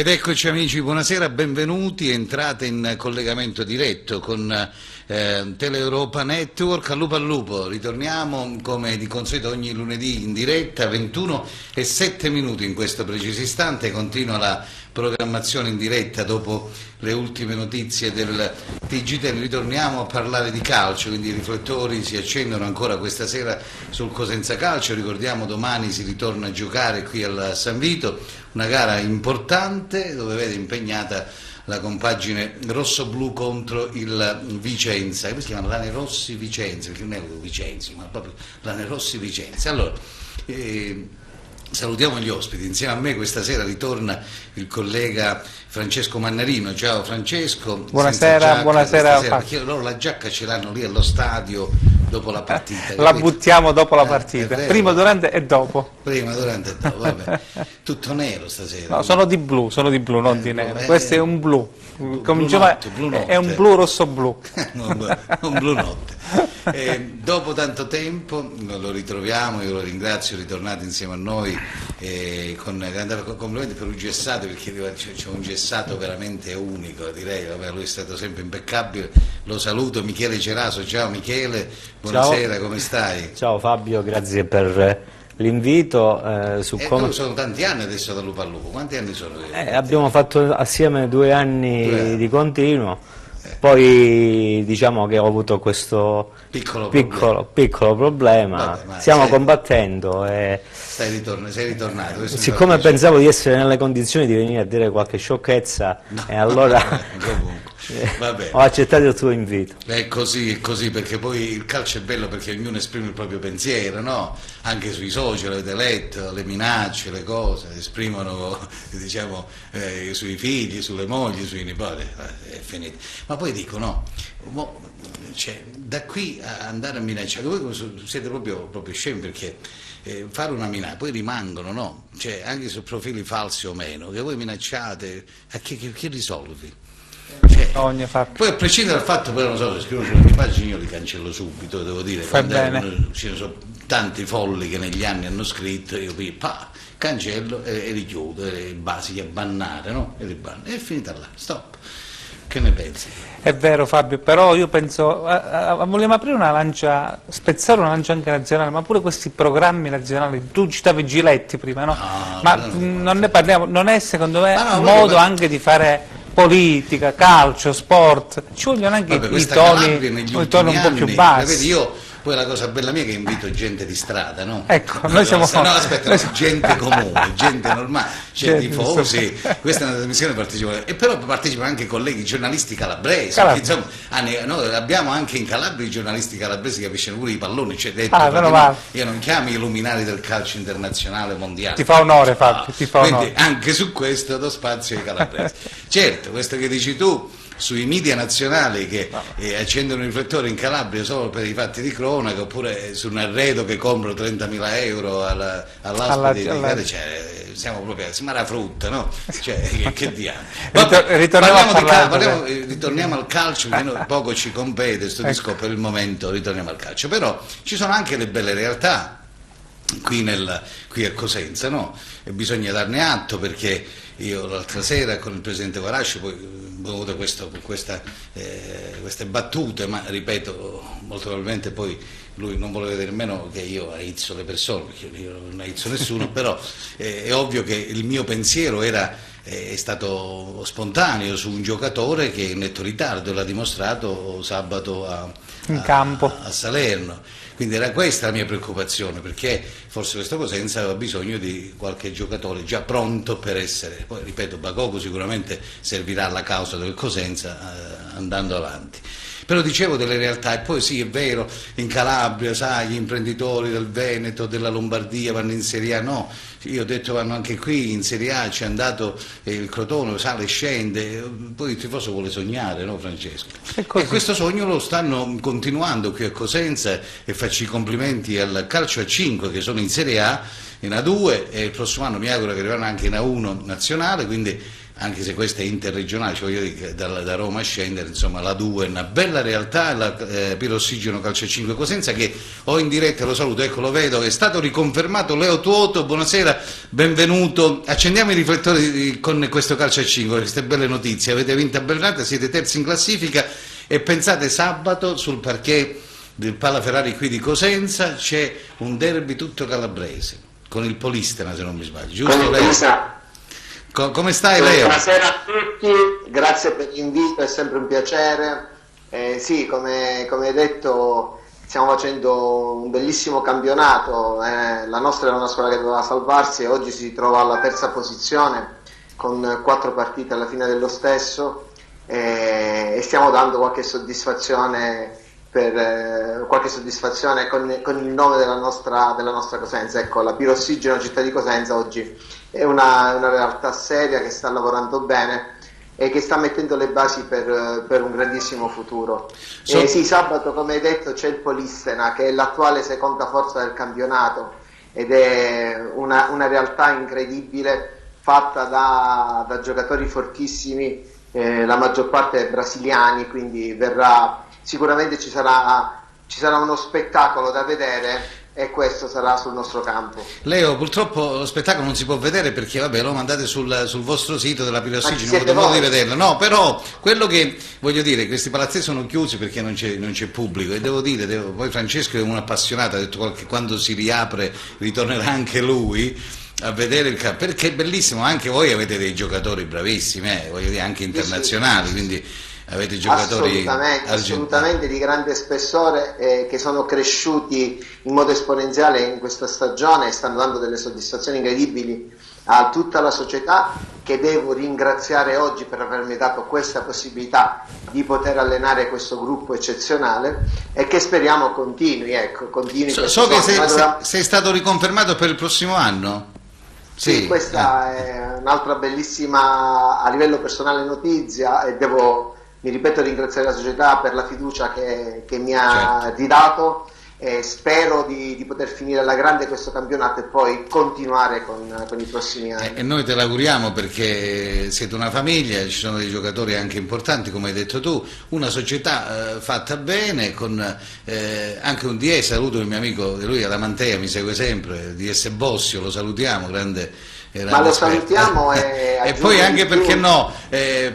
Ed eccoci amici, buonasera, benvenuti, entrate in collegamento diretto con Teleuropa Network. Al lupo, ritorniamo come di consueto ogni lunedì in diretta, 21:07 in questo preciso istante, continua la programmazione in diretta dopo le ultime notizie del TG10, ritorniamo a parlare di calcio, quindi i riflettori si accendono ancora questa sera sul Cosenza Calcio. Ricordiamo domani si ritorna a giocare qui al San Vito, una gara importante dove vede impegnata la compagine rosso-blu contro il Vicenza, che si chiama Lanerossi Vicenza, perché non è Vicenza, ma proprio Lanerossi Vicenza. Allora, salutiamo gli ospiti, insieme a me questa sera ritorna il collega Francesco Mannarino. Ciao Francesco. Buonasera, buonasera. Perché loro la giacca ce l'hanno lì allo stadio dopo la partita. La buttiamo dopo la partita, prima, durante e dopo. Prima, durante e dopo, vabbè. Tutto nero stasera. No, sono di blu, non di nero. Questo è un blu. Blu notte. È un blu rosso-blu. un blu notte. Dopo tanto tempo lo ritroviamo, io lo ringrazio, è ritornato insieme a noi complimenti per un gessato, perché c'è un gessato veramente unico, direi. Vabbè, lui è stato sempre impeccabile, lo saluto, Michele Ceraso. Ciao Michele, buonasera. Ciao. Come stai? Ciao Fabio, grazie per l'invito. Sono tanti anni adesso da Lupo al Lupo, quanti anni sono? Abbiamo fatto assieme 2 anni di continuo. Poi diciamo che ho avuto questo piccolo problema. Vabbè, stiamo combattendo e sei ritornato. Siccome pensavo di essere nelle condizioni di venire a dire qualche sciocchezza, e allora ho accettato il tuo invito. È così, perché poi il calcio è bello perché ognuno esprime il proprio pensiero, no? Anche sui social avete letto le minacce, le cose, esprimono, diciamo, sui figli, sulle mogli, sui nipoti, è finito. Ma poi dico, no, da qui a andare a minacciare, voi siete proprio scemi, perché fare una minaccia, poi rimangono, no? Cioè, anche su profili falsi o meno, che voi minacciate, a che risolvi? Cioè, poi a prescindere dal fatto, però non so, se scrivono sulle mie pagine io li cancello subito, devo dire, ce ne sono tanti folli che negli anni hanno scritto, io poi cancello e richiudo, e basi a bannare, no? E ribanno, è finita là, stop. Che ne pensi? È vero Fabio, però io penso, vogliamo aprire una lancia, spezzare una lancia anche nazionale, ma pure questi programmi nazionali, tu citavi Giletti prima, no? Non ne parliamo, non è secondo me un modo anche di fare politica, calcio, sport, ci vogliono anche i toni un po' più bassi. Vedi, io poi la cosa bella mia è che invito gente di strada, no? Ecco, noi siamo gente comune, gente normale, tifosi. Questa è una trasmissione partecipata, e però partecipano anche colleghi giornalisti calabresi. Insomma, noi abbiamo anche in Calabria i giornalisti calabresi che capiscono pure i palloni, io non chiamo i luminari del calcio internazionale mondiale. Ti fa onore Fabio, ti fa onore. Anche su questo do spazio ai calabresi. Certo, questo che dici tu sui media nazionali che accendono i riflettori in Calabria solo per i fatti di cronaca, oppure su un arredo che compro 30.000 euro all'ASP di siamo proprio, si mara frutta, no? Cioè, che diavolo. Ritorniamo al calcio, poco ci compete questo disco, per il momento ritorniamo al calcio, però ci sono anche le belle realtà qui a Cosenza, no? E bisogna darne atto, perché io l'altra sera con il presidente Guarasci poi ho avuto queste battute, ma ripeto, molto probabilmente poi lui non vuole vedere nemmeno che io aizzo le persone, perché io non aizzo nessuno, però è ovvio che il mio pensiero è stato spontaneo su un giocatore che in netto ritardo l'ha dimostrato sabato in campo a Salerno. Quindi era questa la mia preoccupazione, perché forse questo Cosenza aveva bisogno di qualche giocatore già pronto per essere, poi ripeto, Bakoko sicuramente servirà alla causa del Cosenza andando avanti. Però dicevo delle realtà, e poi sì, è vero, in Calabria, sai, gli imprenditori del Veneto, della Lombardia vanno in Serie A, no, io ho detto vanno anche qui in Serie A, c'è andato il Crotone, sale e scende, poi il tifoso vuole sognare, no Francesco? E questo sogno lo stanno continuando qui a Cosenza, e faccio i complimenti al calcio a 5 che sono in Serie A, in A2, e il prossimo anno mi auguro che arriveranno anche in A1 nazionale, quindi anche se questa è interregionale, cioè voglio dire, da Roma a scendere, insomma la 2 è una bella realtà, la Pirossigeno Calcio 5 Cosenza, che ho in diretta, lo saluto, ecco, lo vedo, è stato riconfermato Leo Tuoto, buonasera, benvenuto, accendiamo i riflettori con questo Calcio 5, queste belle notizie, avete vinto a Bernata, siete terzi in classifica e pensate sabato sul parquet del Pala Ferrari qui di Cosenza c'è un derby tutto calabrese, con il Polistena se non mi sbaglio, giusto Leo? Come stai Leo? Buonasera a tutti, grazie per l'invito, è sempre un piacere. Sì, come hai detto, stiamo facendo un bellissimo campionato, la nostra era una squadra che doveva salvarsi e oggi si trova alla terza posizione con 4 partite alla fine dello stesso e stiamo dando qualche soddisfazione con il nome della nostra Cosenza. Ecco, la Pirossigeno Città di Cosenza oggi è una realtà seria che sta lavorando bene e che sta mettendo le basi per un grandissimo futuro. Sì, sabato, come hai detto, c'è il Polistena, che è l'attuale seconda forza del campionato ed è una realtà incredibile, fatta da giocatori fortissimi, la maggior parte brasiliani, quindi sicuramente ci sarà uno spettacolo da vedere e questo sarà sul nostro campo. Leo, purtroppo lo spettacolo non si può vedere perché vabbè, lo mandate sul vostro sito della Pirossigeno, non ho modo di vederlo. No, però quello che voglio dire, questi palazzi sono chiusi perché non c'è pubblico e devo dire, poi Francesco è un appassionato, ha detto che quando si riapre ritornerà anche lui a vedere il campo, perché è bellissimo, anche voi avete dei giocatori bravissimi, voglio dire, anche internazionali, quindi avete giocatori assolutamente di grande spessore che sono cresciuti in modo esponenziale in questa stagione e stanno dando delle soddisfazioni incredibili a tutta la società, che devo ringraziare oggi per avermi dato questa possibilità di poter allenare questo gruppo eccezionale e che speriamo continui. So che sei stato riconfermato per il prossimo anno. Sì, questa è un'altra bellissima a livello personale notizia e mi ripeto, ringraziare la società per la fiducia che mi ha ridato e spero di poter finire alla grande questo campionato e poi continuare con i prossimi anni. E noi te l'auguriamo perché siete una famiglia, ci sono dei giocatori anche importanti come hai detto tu, una società fatta bene con anche un DS, saluto il mio amico, lui alla Mantea mi segue sempre, DS Bossio, lo salutiamo, grande ma lo salutiamo e poi anche perché no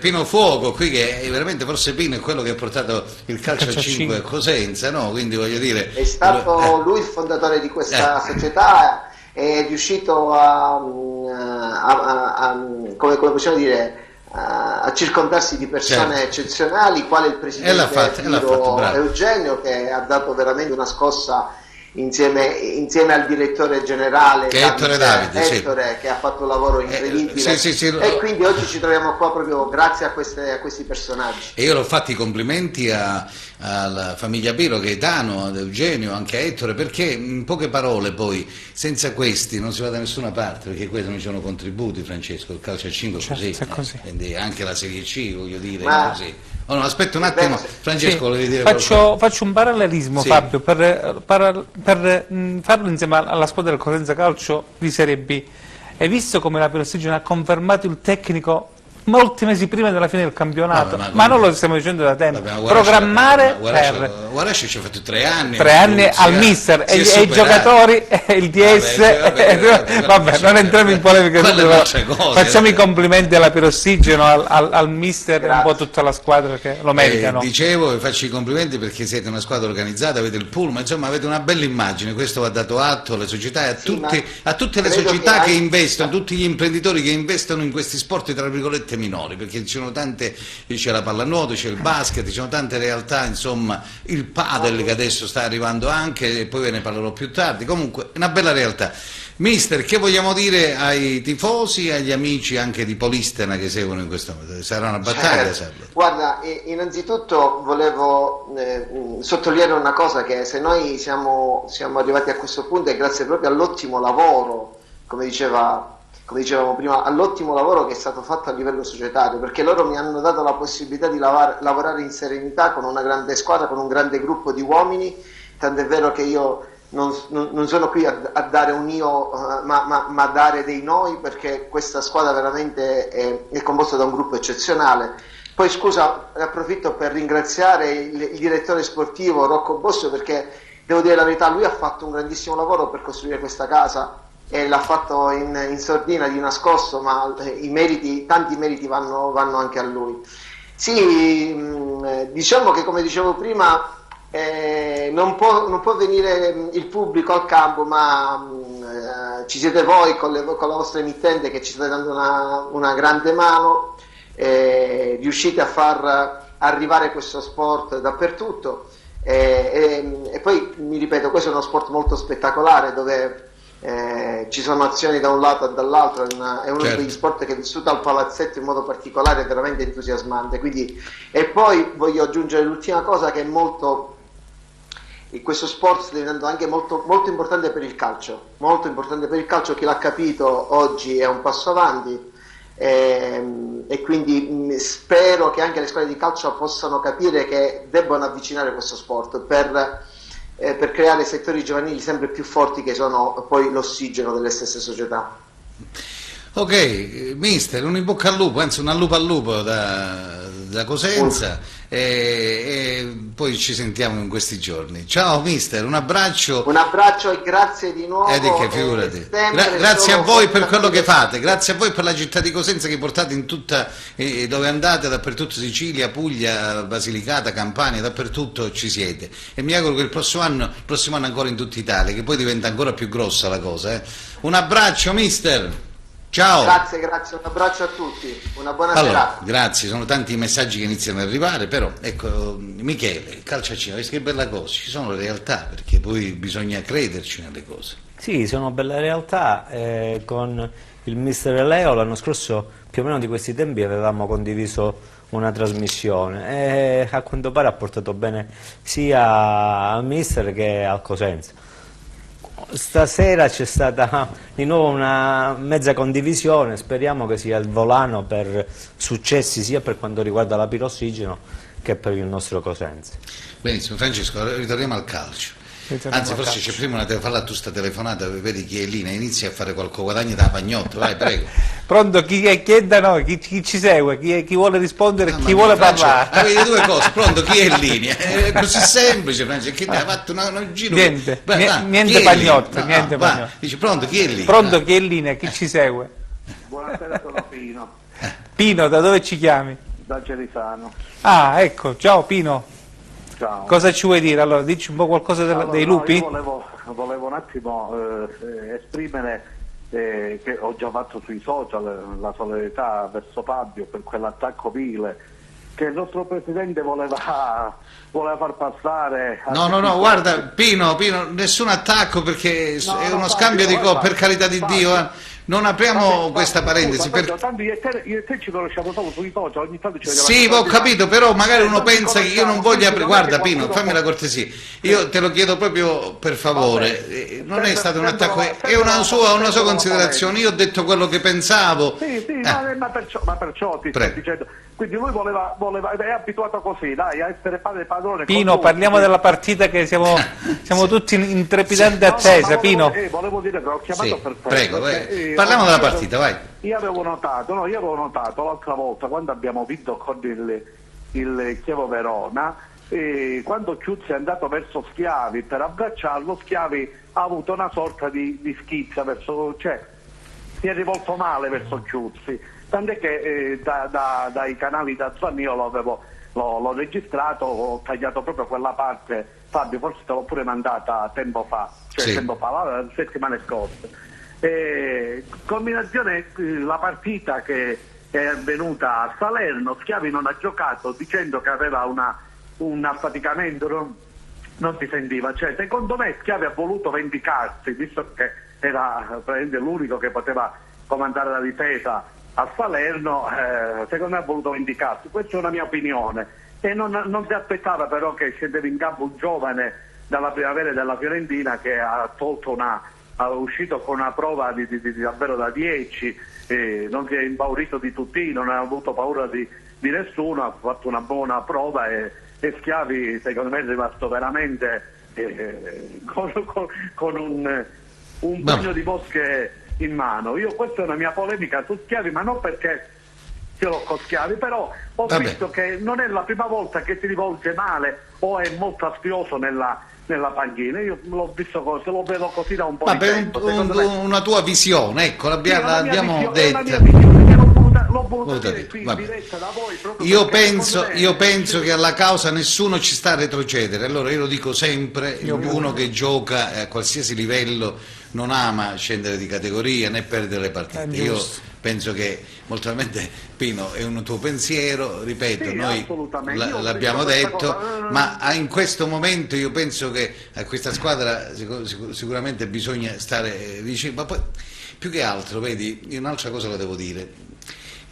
Pino Fuoco qui, che è veramente, forse Pino è quello che ha portato il calcio a 5 a Cosenza, no? Quindi voglio dire, è stato lui il fondatore di questa società, è riuscito come possiamo dire, a circondarsi di persone eccezionali, quale il presidente Eugenio, che ha dato veramente una scossa insieme al direttore generale Ettore, che ha fatto un lavoro incredibile, e quindi oggi ci troviamo qua proprio grazie a questi personaggi. E io l'ho fatto i complimenti alla famiglia Piro, Gaetano, ad Eugenio, anche a Ettore, perché in poche parole poi senza questi non si va da nessuna parte, perché questi non ci sono contributi, Francesco, il calcio a 5 così. Quindi anche la Serie C, voglio dire, così. Oh no, aspetta un attimo, Francesco, volevi dire faccio un parallelismo, Fabio, per farlo insieme alla squadra del Cosenza Calcio di Serie B. Hai visto come la Pirossigeno ha confermato il tecnico molti mesi prima della fine del campionato? Ma non lo stiamo dicendo da tempo. Programmare Guarasci ci ha fatto 3 anni. 3 anni al mister e i giocatori e il DS. Vabbè, non entriamo in polemica. Facciamo i complimenti alla Pirossigeno, al mister e un po' tutta la squadra che lo meritano. Dicevo, faccio i complimenti perché siete una squadra organizzata, avete il pullman, insomma avete una bella immagine, questo va dato atto alle società e a tutte le società che investono, a tutti gli imprenditori che investono in questi sport tra virgolette minori, perché ci sono tante, c'è la pallanuoto, c'è il basket, ci sono tante realtà, insomma il padel che adesso sta arrivando anche, e poi ve ne parlerò più tardi. Comunque una bella realtà. Mister, che vogliamo dire ai tifosi e agli amici anche di Polistena che seguono in questo momento? Sarà una battaglia, Guarda, innanzitutto volevo sottolineare una cosa, che se noi siamo arrivati a questo punto è grazie proprio all'ottimo lavoro, come dicevamo prima, all'ottimo lavoro che è stato fatto a livello societario, perché loro mi hanno dato la possibilità di lavorare in serenità con una grande squadra, con un grande gruppo di uomini, tant'è vero che io non sono qui a dare un io, ma a dare dei noi, perché questa squadra veramente è composta da un gruppo eccezionale. Poi scusa, ne approfitto per ringraziare il direttore sportivo Rocco Bossio, perché devo dire la verità, lui ha fatto un grandissimo lavoro per costruire questa casa e l'ha fatto in sordina, di nascosto, ma tanti meriti vanno anche a lui. Sì, diciamo che, come dicevo prima, non può venire il pubblico al campo, ma ci siete voi con la vostra emittente che ci state dando una grande mano, riuscite a far arrivare questo sport dappertutto, e poi mi ripeto, questo è uno sport molto spettacolare dove ci sono azioni da un lato e dall'altro, è uno degli sport che è vissuto al palazzetto in modo particolare, è veramente entusiasmante. Quindi, e poi voglio aggiungere l'ultima cosa, che è questo sport sta diventando anche molto, molto importante per il calcio, molto importante per il calcio. Chi l'ha capito oggi è un passo avanti, e quindi spero che anche le squadre di calcio possano capire che debbono avvicinare questo sport per creare settori giovanili sempre più forti, che sono poi l'ossigeno delle stesse società. Ok, mister, un in bocca al lupo, anzi un lupo al lupo da Cosenza, e poi ci sentiamo in questi giorni. Ciao mister, un abbraccio. Un abbraccio e grazie di nuovo. Figurati. Grazie a voi per quello che fate, grazie a voi per la città di Cosenza che portate in tutta, dove andate, dappertutto, Sicilia, Puglia, Basilicata, Campania, dappertutto ci siete, e mi auguro che il prossimo anno ancora in tutta Italia, che poi diventa ancora più grossa la cosa. Un abbraccio mister. Ciao. Grazie, un abbraccio a tutti, una buona serata. Grazie, sono tanti i messaggi che iniziano ad arrivare, però ecco, Michele, calciacino, che bella cosa, ci sono le realtà, perché poi bisogna crederci nelle cose. Sì, sono belle realtà, con il mister Leo l'anno scorso più o meno di questi tempi avevamo condiviso una trasmissione e a quanto pare ha portato bene sia al mister che al Cosenza. Stasera c'è stata di nuovo una mezza condivisione, speriamo che sia il volano per successi sia per quanto riguarda la pirossigeno che per il nostro Cosenza. Benissimo, Francesco, ritorniamo al calcio. Anzi, forse c'è prima devo farla tu sta telefonata, vedi chi è lì, inizia a fare qualche guadagno da Pagnotto, vai, prego. Pronto, chi da noi, chi ci segue, chi vuole rispondere, chi vuole parlare. Avete due cose, pronto, chi è in linea? È così semplice, Francesco, che ha fatto un giro. Niente Pagnotto, niente Pagnotto. Dice, pronto, chi è in linea? Pronto, chi è in linea, chi ci segue? Buonasera, sono Pino. Pino, da dove ci chiami? Da Gerisano. Ah, ecco, ciao Pino. Ciao. Cosa ci vuoi dire? Allora, dici un po' qualcosa dei lupi? Io volevo un attimo esprimere che ho già fatto sui social la solidarietà verso Fabio per quell'attacco vile che il nostro presidente voleva far passare. No, guarda Pino, nessun attacco, perché è uno scambio di cose, per carità di Dio. Non apriamo questa parentesi. Tanto io e te ci conosciamo solo sui social, ogni tanto ci sì, ho capito, però magari uno pensa che io non voglio aprire. Guarda Pino, fammi la cortesia, io te lo chiedo proprio per favore, non è stato un attacco, è una sua considerazione, io ho detto quello che pensavo. Sì, ma perciò ti sto dicendo. Quindi lui è abituato così, dai, a essere padrone. Pino, parliamo della partita, che siamo tutti in trepidante attesa, Pino. Volevo dire che l'ho chiamato per questo. Prego, parliamo della partita, vai. Io avevo notato l'altra volta, quando abbiamo vinto con il Chievo Verona, quando Chiuzzi è andato verso Schiavi per abbracciarlo, Schiavi ha avuto una sorta di schizza si è rivolto male verso Chiuzzi. Tant'è che dai canali da Zvanni io l'ho registrato, ho tagliato proprio quella parte. Fabio, forse te l'ho pure mandata tempo fa, la settimana scorsa. Combinazione, la partita che è avvenuta a Salerno, Schiavi non ha giocato dicendo che aveva un affaticamento, non si sentiva. Secondo me Schiavi ha voluto vendicarsi, visto che era l'unico che poteva comandare la difesa a Salerno, secondo me ha voluto vendicarsi. Questa è una mia opinione, e non si aspettava però che scendeva in campo un giovane dalla primavera della Fiorentina che ha uscito con una prova di davvero da 10, non si è impaurito di tutti, non ha avuto paura di nessuno, ha fatto una buona prova e Schiavi secondo me è rimasto veramente con un pugno di mosche in mano. Questa è una mia polemica su Schiavi, ma non perché ce l'ho con Schiavi, però ho visto che non è la prima volta che si rivolge male o è molto astioso nella panchina. Io l'ho visto così, lo vedo così da un po' di tempo. Una tua visione, ecco, l'abbiamo detta. L'ho voluto dire qui in diretta da voi. Io penso che alla causa nessuno ci sta a retrocedere. Allora io lo dico sempre, uno che gioca a qualsiasi livello non ama scendere di categoria né perdere le partite. Io penso che molto probabilmente, Pino, è un tuo pensiero, ripeto, sì, noi l'abbiamo detto, ma in questo momento io penso che a questa squadra sicuramente bisogna stare vicino, ma poi più che altro, vedi, un'altra cosa la devo dire,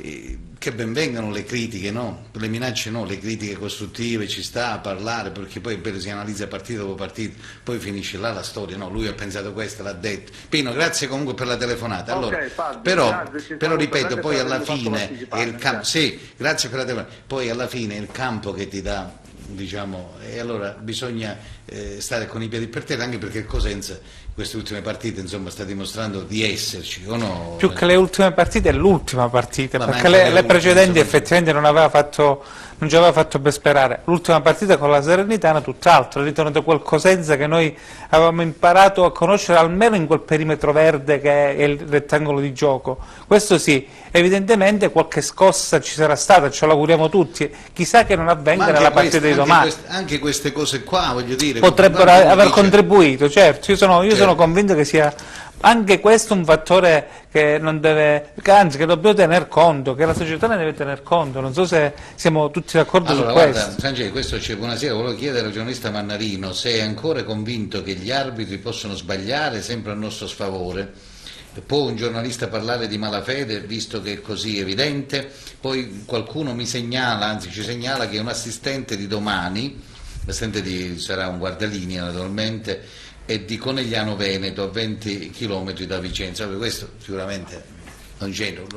che ben vengano le critiche, no? Le minacce no, le critiche costruttive, ci sta a parlare, perché poi si analizza partita dopo partita, poi finisce là la storia, no? Lui ha pensato questo, l'ha detto. Pino, grazie comunque per la telefonata. Allora, però ripeto, poi alla fine è il campo, sì, grazie per la telefonata, poi alla fine è il campo che ti dà, diciamo, e allora bisogna stare con i piedi per terra, anche perché il Cosenza queste ultime partite insomma sta dimostrando di esserci, o no? Più che le ultime partite è l'ultima partita, perché le precedenti effettivamente non ci aveva fatto ben sperare. L'ultima partita con la Salernitana tutt'altro, è ritornato quel Cosenza che noi avevamo imparato a conoscere almeno in quel perimetro verde che è il rettangolo di gioco. Questo sì, evidentemente qualche scossa ci sarà stata, ce l'auguriamo tutti, chissà che non avvenga nella partita di domani. Anche queste cose qua, voglio dire, potrebbero aver contribuito, certo, io sono convinto che sia anche questo un fattore che non deve, anzi che dobbiamo tener conto, che la società ne deve tener conto. Non so se siamo tutti d'accordo su questo. Guarda, Francesco, questo c'è, buonasera, volevo chiedere al giornalista Mannarino se è ancora convinto che gli arbitri possono sbagliare sempre a nostro sfavore. Può un giornalista parlare di malafede, visto che è così evidente? Poi qualcuno mi segnala, anzi ci segnala che un assistente di Domani, sarà un guardalinea naturalmente, è di Conegliano Veneto, a 20 km da Vicenza. Questo sicuramente non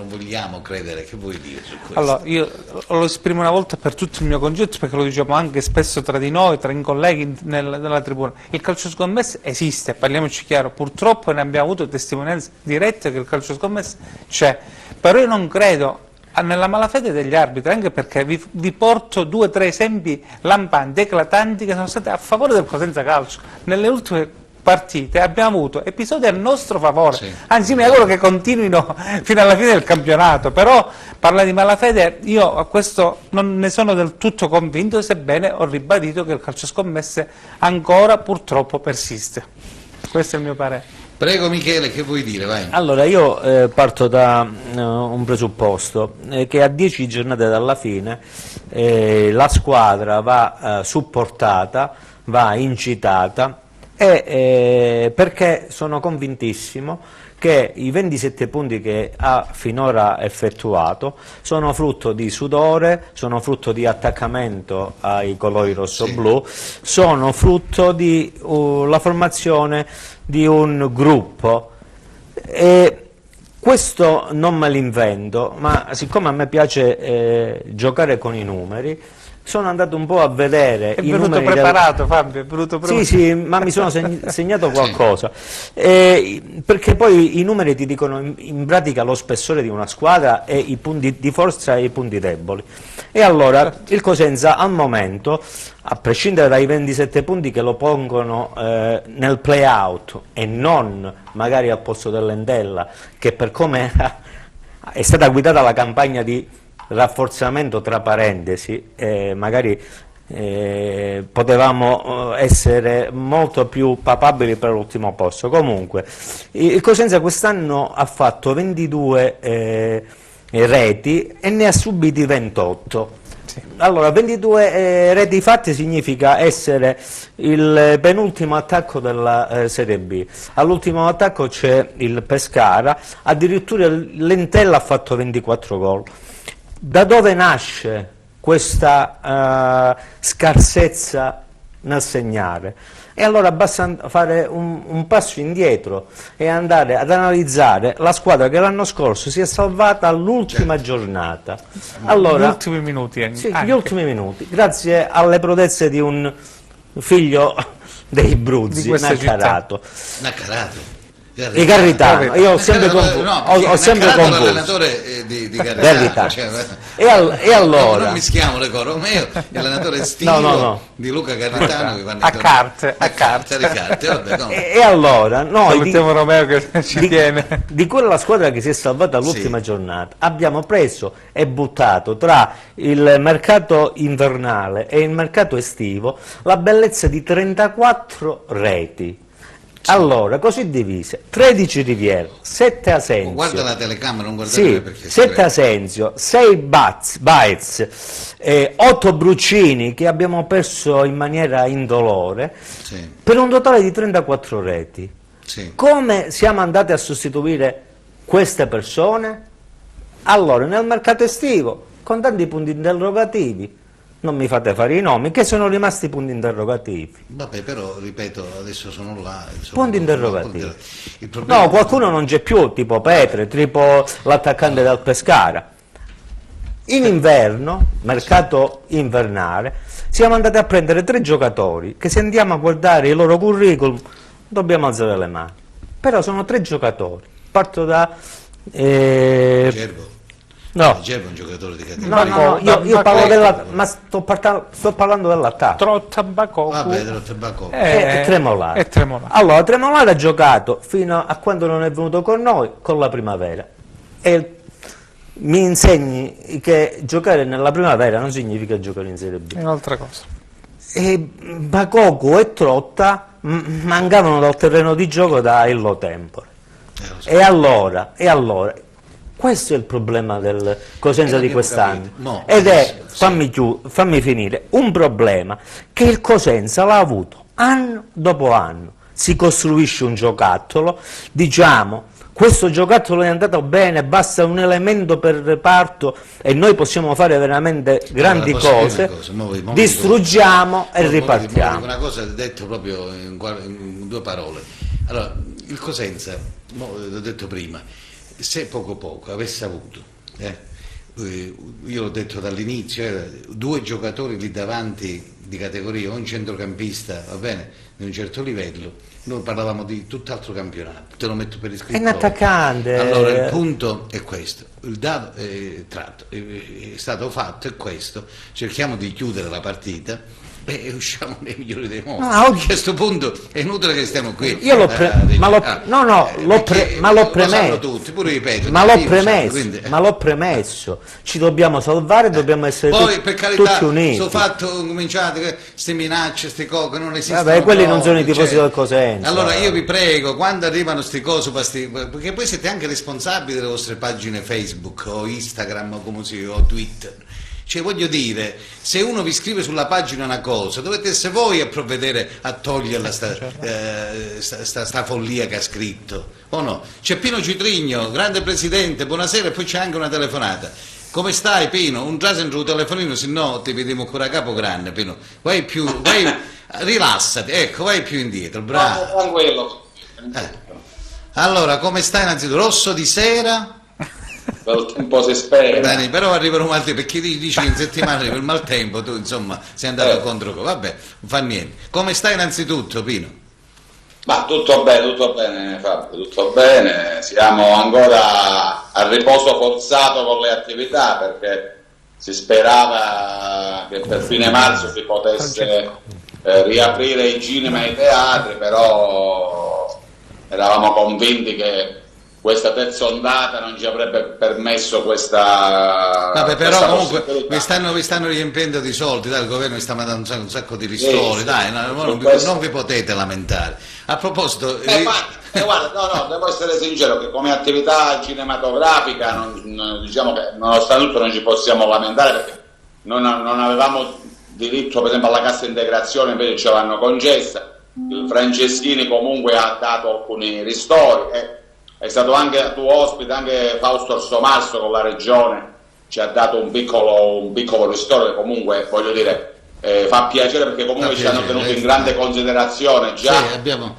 vogliamo credere. Che vuoi dire su questo? Allora, io lo esprimo una volta per tutto il mio concetto, perché lo diciamo anche spesso tra di noi, tra i colleghi nella tribuna. Il calcio scommesse esiste, parliamoci chiaro, purtroppo ne abbiamo avuto testimonianze dirette che il calcio scommesse c'è, però io non credo nella malafede degli arbitri, anche perché vi porto 2 o 3 esempi lampanti, eclatanti, che sono stati a favore del Cosenza Calcio. Nelle ultime partite abbiamo avuto episodi a nostro favore, sì. Anzi mi auguro che continuino fino alla fine del campionato, però parlare di malafede io a questo non ne sono del tutto convinto, sebbene ho ribadito che il calcio scommesse ancora purtroppo persiste. Questo è il mio parere. Prego Michele, che vuoi dire? Vai. Allora io parto da un presupposto, che a 10 giornate dalla fine la squadra va supportata, va incitata, perché sono convintissimo che i 27 punti che ha finora effettuato sono frutto di sudore, sono frutto di attaccamento ai colori rosso-blu, sono frutto di la formazione di un gruppo, e questo non me l'invento, ma siccome a me piace giocare con i numeri, sono andato un po' a vedere i numeri. È venuto preparato, Fabio, è venuto preparato. Sì, ma mi sono segnato qualcosa, perché poi i numeri ti dicono in pratica lo spessore di una squadra e i punti di forza e i punti deboli. E allora il Cosenza al momento, a prescindere dai 27 punti che lo pongono nel play-out e non magari al posto dell'Entella, che per come è stata guidata la campagna di rafforzamento tra parentesi, magari potevamo essere molto più papabili per l'ultimo posto. Comunque il Cosenza quest'anno ha fatto 22 reti e ne ha subiti 28. Allora, 22 reti fatte significa essere il penultimo attacco della Serie B. All'ultimo attacco c'è il Pescara, addirittura l'Entella ha fatto 24 gol. Da dove nasce questa scarsezza nel segnare? E allora basta fare un passo indietro e andare ad analizzare la squadra che l'anno scorso si è salvata all'ultima giornata. Allora, gli ultimi minuti. Sì, gli ultimi minuti, grazie alle prodezze di un figlio dei Bruzzi, Di questa Naccarato. Naccarato. E Garritano, io ho sempre confuso. Ho sempre confuso. L'allenatore di Garritano. Garritano. Cioè, E allora? non mischiamo le cose. Romeo è l'allenatore estivo di Luca Garritano che vanno a carte. Vabbè, no. E allora noi Salutiamo Romeo che ci tiene. di quella squadra che si è salvata all'ultima giornata abbiamo preso e buttato tra il mercato invernale e il mercato estivo la bellezza di 34 reti. Allora, così divise: 13 Riviera, 7 Asensio. Guarda la telecamera, non guardare perché 7 Asensio, 6 Baez, 8 Bruccini che abbiamo perso in maniera indolore, per un totale di 34 reti. Come siamo andati a sostituire queste persone? Allora, nel mercato estivo, con tanti punti interrogativi, non mi fate fare i nomi, che sono rimasti punti interrogativi. Vabbè, però, ripeto, adesso sono là. Punti interrogativi. No, qualcuno non c'è più, tipo Petre, tipo l'attaccante del Pescara. In inverno, mercato invernale, siamo andati a prendere 3 giocatori che se andiamo a guardare i loro curriculum dobbiamo alzare le mani. Però sono 3 giocatori. Parto da... Gerbo. No, Gerbo è un giocatore di categoria. no, io parlo ma sto parlando dell'attacco. Trotta Bacoku. Vabbè, Trotta Bacoku. E Tremolare. Allora, Tremolare ha giocato fino a quando non è venuto con noi, con la primavera. E mi insegni che giocare nella primavera non significa giocare in Serie B. È un'altra cosa. E Bacoku e Trotta mancavano dal terreno di gioco da Illo Tempore. E allora, questo è il problema del Cosenza di quest'anno. Ed è, fammi finire, un problema che il Cosenza l'ha avuto anno dopo anno. Si costruisce un giocattolo, diciamo, questo giocattolo è andato bene, basta un elemento per reparto e noi possiamo fare veramente grandi cose, distruggiamo e ripartiamo. Una cosa detto proprio in 2 parole. Allora, il Cosenza, l'ho detto prima, se poco avesse avuto, io l'ho detto dall'inizio, 2 giocatori lì davanti di categoria, un centrocampista, va bene, di un certo livello, noi parlavamo di tutt'altro campionato, te lo metto per iscritto. È un attaccante. Allora il punto è questo, il dato è stato fatto, è questo, cerchiamo di chiudere la partita e usciamo nei migliori dei modi. A questo punto è inutile che stiamo qui. Io l'ho premesso. Tutti, pure ripeto. Ma l'ho premesso. Ci dobbiamo salvare, dobbiamo essere per carità, tutti uniti. Cominciate queste minacce, queste cose non esistono. Vabbè, quelli non sono i tifosi del Cosenza. Allora io vi prego, quando arrivano queste cose, perché poi siete anche responsabili delle vostre pagine Facebook o Instagram o Twitter. Cioè, voglio dire, se uno vi scrive sulla pagina una cosa, dovete essere voi a provvedere a toglierla sta follia che ha scritto, o no? C'è Pino Citrigno, grande presidente, buonasera, e poi c'è anche una telefonata. Come stai, Pino? Un giù telefonino, se no ti vediamo ancora capo grande, Pino. Vai, rilassati, ecco, vai più indietro, bravo. No, tranquillo. Allora, come stai innanzitutto? Rosso di sera? Per tempo si spera. Bene, però arriverà un maltempo, perché dici che in settimana arriva il maltempo, tu insomma sei andato contro. Vabbè, non fa niente. Come stai innanzitutto, Pino? Ma tutto bene Fabio, tutto bene. Siamo ancora a riposo forzato con le attività perché si sperava che per fine marzo si potesse riaprire i cinema e i teatri, però eravamo convinti che questa terza ondata non ci avrebbe permesso questa. Vabbè, però comunque vi stanno riempiendo di soldi, dai, il governo vi sta mandando un sacco di ristori, dai, non vi potete lamentare. A proposito, guarda, devo essere sincero che come attività cinematografica diciamo che nonostante tutto non ci possiamo lamentare perché non avevamo diritto per esempio alla cassa integrazione, invece ce l'hanno concessa. Il Franceschini comunque ha dato alcuni ristori. È stato anche tuo ospite, anche Fausto Orsomarso con la regione ci ha dato un piccolo ristoro che comunque voglio dire fa piacere perché comunque ci hanno tenuto in grande considerazione già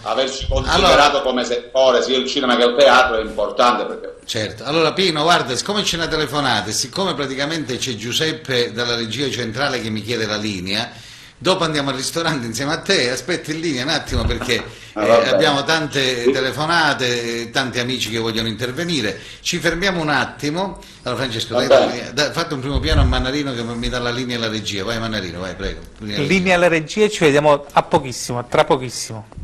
averci considerato come settore sia il cinema che il teatro è importante perché... Certo, allora Pino guarda, siccome c'è una telefonata, siccome praticamente c'è Giuseppe dalla regia centrale che mi chiede la linea, dopo andiamo al ristorante insieme a te, aspetti in linea un attimo perché abbiamo tante telefonate, tanti amici che vogliono intervenire, ci fermiamo un attimo. Allora Francesco, fate un primo piano a Mannarino che mi dà la linea e la regia, vai Mannarino, vai prego. Linea alla regia, ci vediamo a pochissimo, tra pochissimo.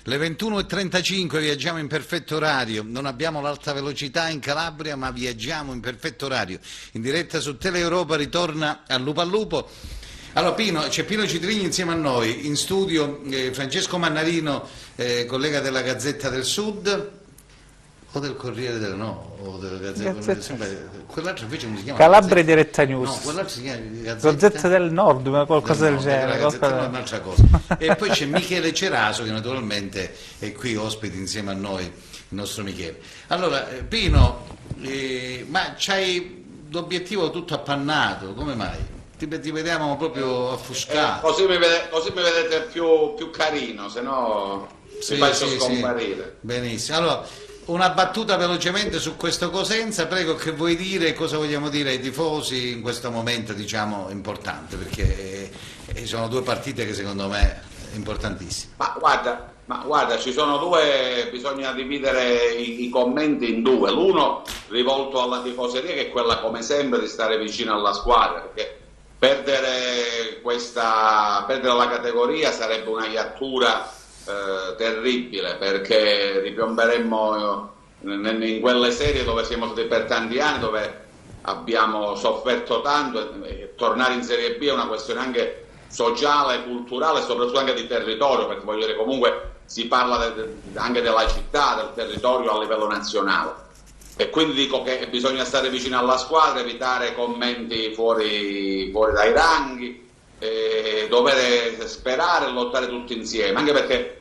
Le 21:35 viaggiamo in perfetto orario, non abbiamo l'alta velocità in Calabria ma viaggiamo in perfetto orario, in diretta su Teleeuropa ritorna al Lupo al Lupo. Allora c'è Pino Citrigni insieme a noi, in studio Francesco Mannarino, collega della Gazzetta del Sud, o del Corriere del o della Gazzetta, quell'altro invece non si chiama Calabria Diretta News, no, quell'altro si chiama Gazzetta del Nord, ma qualcosa del genere, è un'altra cosa. E poi c'è Michele Ceraso che naturalmente è qui ospite insieme a noi, il nostro Michele. Allora Pino, ma c'hai l'obiettivo tutto appannato, come mai? Ti vediamo proprio affuscato. Così mi vedete più carino, se no mi faccio scomparire. Sì. Benissimo. Allora, una battuta velocemente su questo Cosenza, prego, che vuoi dire, cosa vogliamo dire ai tifosi in questo momento, diciamo, importante, perché sono due partite che secondo me è importantissime. Ma guarda, ci sono bisogna dividere i commenti in due. L'uno rivolto alla tifoseria, che è quella come sempre di stare vicino alla squadra, perché perdere la categoria sarebbe una iattura terribile, perché ripiomberemmo in quelle serie dove siamo stati per tanti anni, dove abbiamo sofferto tanto, e tornare in Serie B è una questione anche sociale, culturale e soprattutto anche di territorio, perché voglio dire, comunque si parla anche della città, del territorio a livello nazionale, e quindi dico che bisogna stare vicino alla squadra, evitare commenti fuori dai ranghi, dover sperare e lottare tutti insieme, anche perché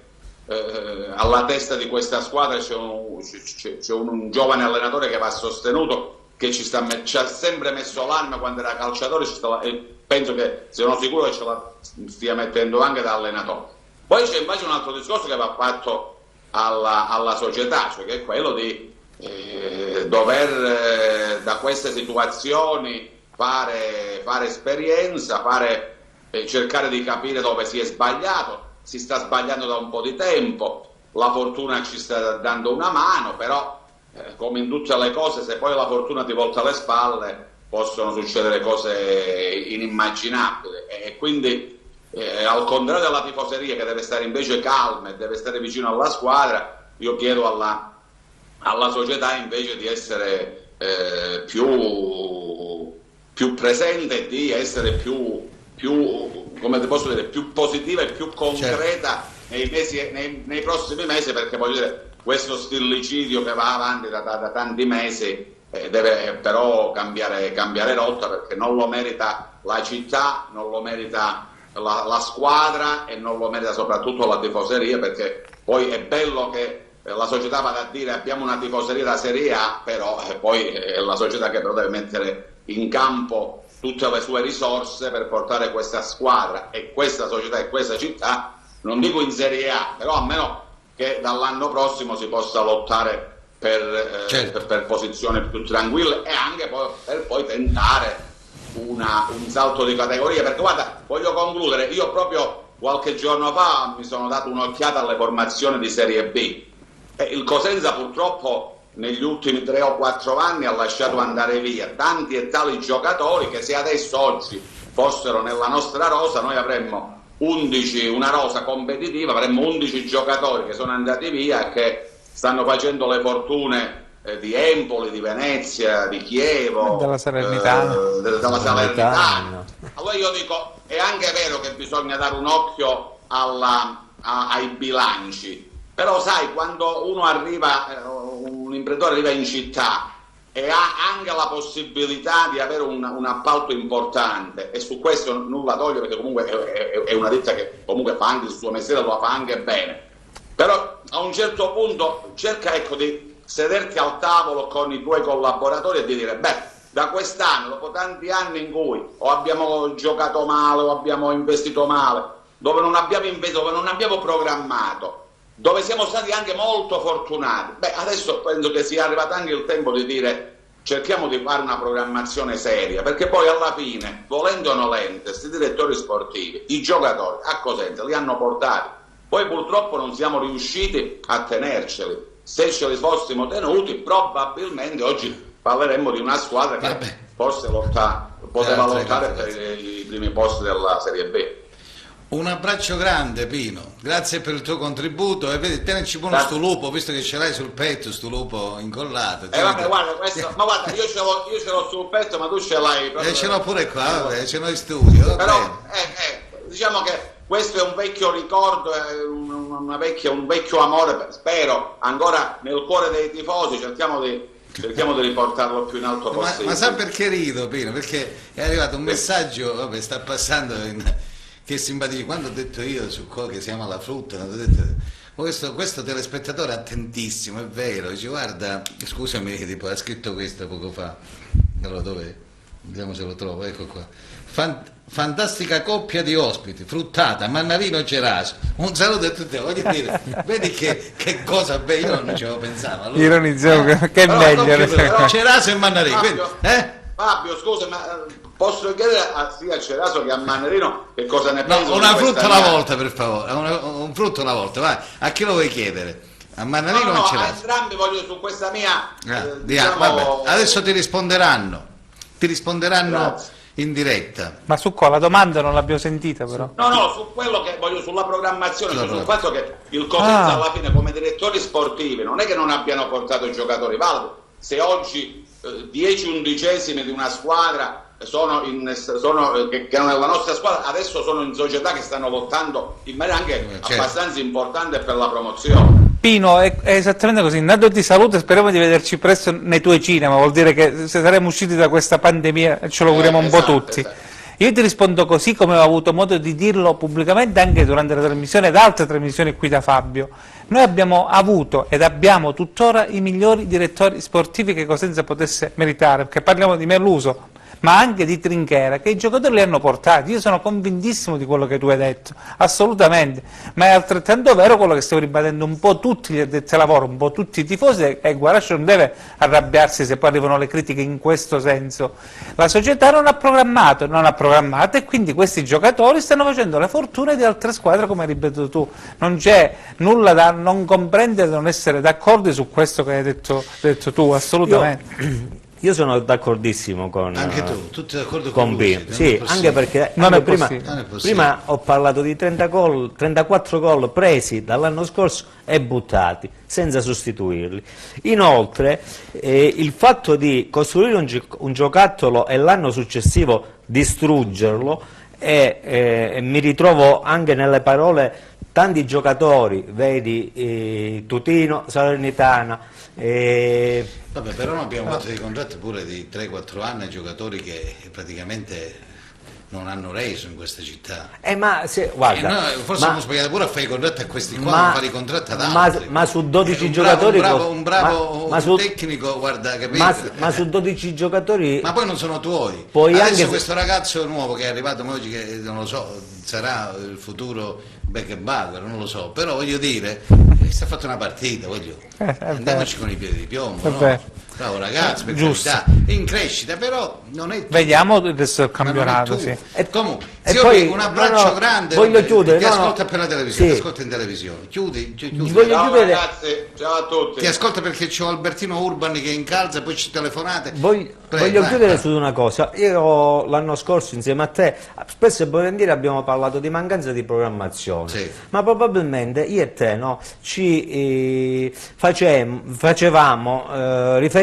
alla testa di questa squadra c'è un giovane allenatore che va sostenuto, che ci ha sempre messo l'anima quando era calciatore, e penso che, se non sicuro, che ce la stia mettendo anche da allenatore. Poi c'è invece un altro discorso che va fatto alla società, cioè che è quello di dover da queste situazioni fare esperienza, cercare di capire dove si è sbagliato. Si sta sbagliando da un po' di tempo, la fortuna ci sta dando una mano, però come in tutte le cose, se poi la fortuna ti volta le spalle possono succedere cose inimmaginabili, e quindi al contrario della tifoseria, che deve stare invece calma e deve stare vicino alla squadra, io chiedo alla società invece di essere più presente e di essere più come ti posso dire, più positiva e più concreta, certo, nei prossimi mesi, perché voglio dire, questo stillicidio che va avanti da tanti mesi deve però cambiare rotta, perché non lo merita la città, non lo merita la squadra e non lo merita soprattutto la tifoseria, perché poi è bello che la società vada a dire abbiamo una tifoseria da Serie A, però poi è la società che però deve mettere in campo tutte le sue risorse per portare questa squadra e questa società e questa città, non dico in Serie A, però almeno che dall'anno prossimo si possa lottare per posizioni più tranquille, e anche per poi tentare un salto di categoria. Perché guarda, voglio concludere, io proprio qualche giorno fa mi sono dato un'occhiata alle formazioni di Serie B, e il Cosenza purtroppo negli ultimi 3 o 4 anni ha lasciato andare via tanti e tali giocatori, che se adesso oggi fossero nella nostra rosa noi avremmo una rosa competitiva, avremmo 11 giocatori che sono andati via e che stanno facendo le fortune di Empoli, di Venezia, di Chievo, della Salernitana. Allora io dico, è anche vero che bisogna dare un occhio ai bilanci, però sai, quando un imprenditore arriva in città e ha anche la possibilità di avere un appalto importante, e su questo nulla toglio, perché comunque è una ditta che comunque fa anche il suo mestiere, lo fa anche bene, però a un certo punto cerca di sederti al tavolo con i tuoi collaboratori e di dire da quest'anno, dopo tanti anni in cui o abbiamo giocato male o abbiamo investito male, dove non abbiamo investito, dove non abbiamo programmato, dove siamo stati anche molto fortunati, adesso penso che sia arrivato anche il tempo di dire cerchiamo di fare una programmazione seria, perché poi alla fine, volendo o nolente, questi direttori sportivi, i giocatori a Cosenza li hanno portati, poi purtroppo non siamo riusciti a tenerceli. Se ce li fossimo tenuti, probabilmente oggi parleremmo di una squadra che forse poteva lottare per i primi posti della Serie B. Un abbraccio grande, Pino, grazie per il tuo contributo e vedi, tenerci buono sto lupo, visto che ce l'hai sul petto, sto lupo incollato. Vabbè, guarda, ma guarda, io ce l'ho sul petto, ma tu ce l'hai. Ce l'ho pure qua, vabbè, ce l'ho in studio. Però, diciamo che questo è un vecchio ricordo, un vecchio amore, spero, ancora nel cuore dei tifosi, cerchiamo di riportarlo più in alto possibile. Ma sa perché rido, Pino? Perché è arrivato un messaggio, vabbè, sta passando che simpatico, quando ho detto io su che siamo alla frutta, ho detto, questo telespettatore attentissimo, è vero, dice guarda, scusami, tipo, ha scritto questo poco fa, allora dov'è? Vediamo se lo trovo, ecco qua. Fantastica coppia di ospiti, fruttata, Mannarino e Ceraso. Un saluto a tutti, voglio dire, vedi che cosa bella, io non ci avevo pensato. Allora, ironizziamo che è meglio. Ceraso e Mannarino. Fabio, scusa, ma posso chiedere sia a Ceraso che a Mannarino che cosa ne pensano? No, una frutta alla volta, per favore, un frutto alla volta, vai. A chi lo vuoi chiedere? A Mannarino o a Ceraso? A entrambi voglio su questa mia... vabbè, adesso ti risponderanno. Grazie. In diretta. Ma su qua la domanda non l'abbiamo sentita però. No, su quello che voglio, sulla programmazione, sul fatto che il Cosenza alla fine come direttori sportivi non è che non abbiano portato i giocatori validi. Se oggi 10 undicesimi di una squadra che erano nella nostra squadra adesso sono in società che stanno lottando in maniera anche abbastanza importante per la promozione. Pino, è esattamente così. Intanto ti saluto e speriamo di vederci presto nei tuoi cinema, vuol dire che se saremo usciti da questa pandemia ce lo auguriamo un po' tutti. Esatto. Io ti rispondo così come ho avuto modo di dirlo pubblicamente anche durante la trasmissione ed altre trasmissioni qui da Fabio. Noi abbiamo avuto ed abbiamo tuttora i migliori direttori sportivi che Cosenza potesse meritare, perché parliamo di Meluso, ma anche di Trinchera, che i giocatori li hanno portati. Io sono convintissimo di quello che tu hai detto, assolutamente, ma è altrettanto vero quello che stiamo ribadendo un po' tutti gli addetti ai lavori, un po' tutti i tifosi, e Guarascio non deve arrabbiarsi se poi arrivano le critiche in questo senso. La società non ha programmato e quindi questi giocatori stanno facendo le fortune di altre squadre, come hai ripetuto tu. Non c'è nulla da non comprendere, da non essere d'accordo su questo che hai detto tu, assolutamente. Io sono d'accordissimo con anche tu, tutti d'accordo con Pino. Sì, anche perché prima ho parlato di 34 gol presi dall'anno scorso e buttati, senza sostituirli. Inoltre il fatto di costruire un giocattolo e l'anno successivo distruggerlo, e mi ritrovo anche nelle parole tanti giocatori, vedi Tutino, Salernitana. Vabbè, però noi abbiamo fatto dei contratti pure di 3-4 anni ai giocatori che praticamente non hanno reso in questa città. Guarda, forse abbiamo sbagliato pure a fare i contratti a questi qua, non fare i contratti ad altri. Ma su 12 giocatori... Un bravo tecnico, guarda, capito? Ma su 12 giocatori... Ma poi non sono tuoi. Adesso questo ragazzo nuovo che è arrivato oggi, che non lo so, sarà il futuro Beckenbauer, non lo so, però voglio dire, si è fatto una partita, andiamoci con i piedi di piombo, no? Bravo ragazzi, per carità, in crescita, però non è tutto. Vediamo adesso il campionato, sì. Comunque, poi, un abbraccio grande, voglio chiudere, ti ascolta per la televisione, ti ascolta in televisione, chiudi. Ciao ragazzi, ciao a tutti. Ti ascolta perché c'ho Albertino Urbani che incalza, poi ci telefonate. Voglio chiudere su una cosa. Io l'anno scorso insieme a te spesso e volentieri abbiamo parlato di mancanza di programmazione, ma probabilmente io e te ci facevamo riferimento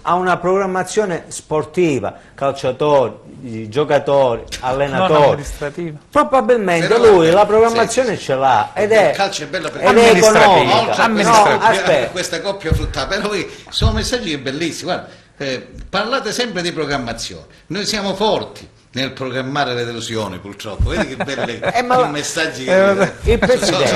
a una programmazione sportiva, calciatori, giocatori, allenatori. Probabilmente però lui la programmazione ce l'ha ed è, il calcio è bello perché ed è economica. Questa coppia fruttata, però sono messaggi bellissimi. Guarda, parlate sempre di programmazione, noi siamo forti nel programmare le delusioni, purtroppo. Vedi che belli i messaggi sono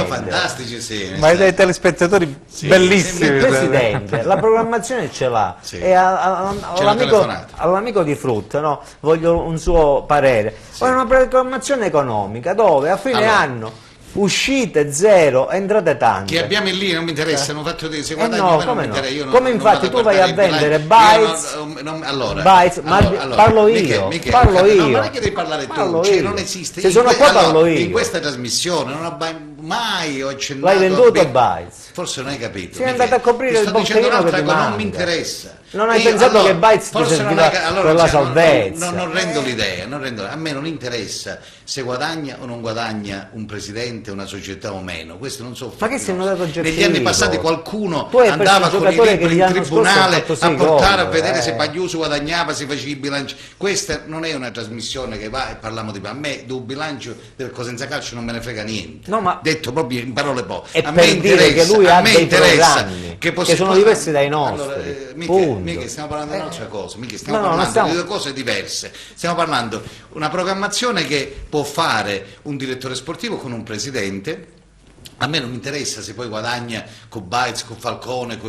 fantastici. Ma dai telespettatori bellissimi. Il Presidente la programmazione ce l'ha, e all'amico di Frutta voglio un suo parere. È una programmazione economica dove a fine anno uscite 0, entrate tante. Che abbiamo in linea, non mi interessa, hanno fatto se guadagni no, non come mi no? interessa, io non, Come non infatti vado tu vai a guardare vendere il bytes, allora, parlo io, parlo io. No, non è che devi parlare Parlo tu, cioè, io. non esiste. Se sono qua parlo io. In questa trasmissione non ho mai ho accennato. L'hai venduto bytes. Forse non hai capito. Sei andato a coprire il botteghino che ti manca. Non mi interessa. Non hai pensato che bytes ti servirà per la salvezza? Non rendo l'idea, a me non interessa se guadagna o non guadagna un presidente, una società o meno, questo non so. Ma che sei un dato oggettivo? Negli anni passati qualcuno hai andava con i libri in tribunale a portare a vedere gol, se Pagliuso guadagnava, se faceva i bilanci. Questa non è una trasmissione che va e parliamo di... A me del bilancio del Cosenza Calcio non me ne frega niente, no, ma detto proprio in parole poche. E per dire che lui ha dei programmi che sono diversi dai nostri. Allora, mica stiamo parlando di un'altra cosa, stiamo parlando di due cose diverse. Stiamo parlando di una programmazione che può fare un direttore sportivo con un presidente. A me non mi interessa se poi guadagna con Baez, con Falcone,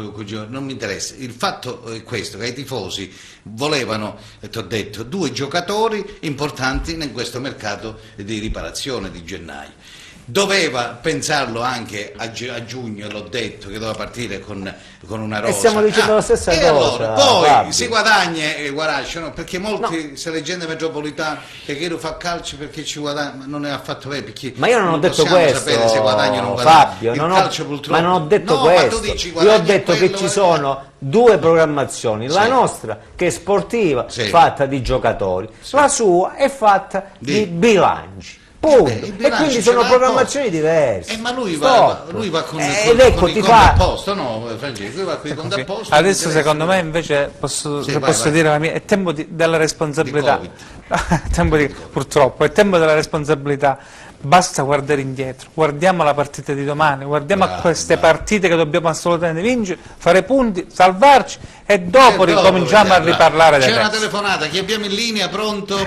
non mi interessa. Il fatto è questo, che i tifosi volevano, ti ho detto, 2 giocatori importanti in questo mercato di riparazione di gennaio. Doveva pensarlo anche a giugno, l'ho detto, che doveva partire con una rosa. E stiamo dicendo la stessa cosa. Allora, poi Fabio, si guadagna e guadagna, perché molti, se leggende metropolitane, che Chiedo fa calcio perché ci guadagna, ma non ne ha fatto bene, perché ma io non ho detto questo, sapere se guadagna o non guadagna. Fabio, Calcio, purtroppo, ma non ho detto no, questo. Ma tu dici, io ho detto che ci sono 2 programmazioni, la nostra che è sportiva, fatta di giocatori, la sua è fatta di bilanci. Punto. E quindi sono programmazioni diverse. Ma lui va con ed ecco con ti i fa Francesco, no, lui va con i conti a posto. Adesso secondo me invece posso dire la mia, è tempo della responsabilità. Purtroppo è tempo della responsabilità. Basta guardare indietro, guardiamo la partita di domani, guardiamo a queste partite che dobbiamo assolutamente vincere, fare punti, salvarci e dopo ricominciamo a riparlare. C'è una telefonata, chi abbiamo in linea, pronto?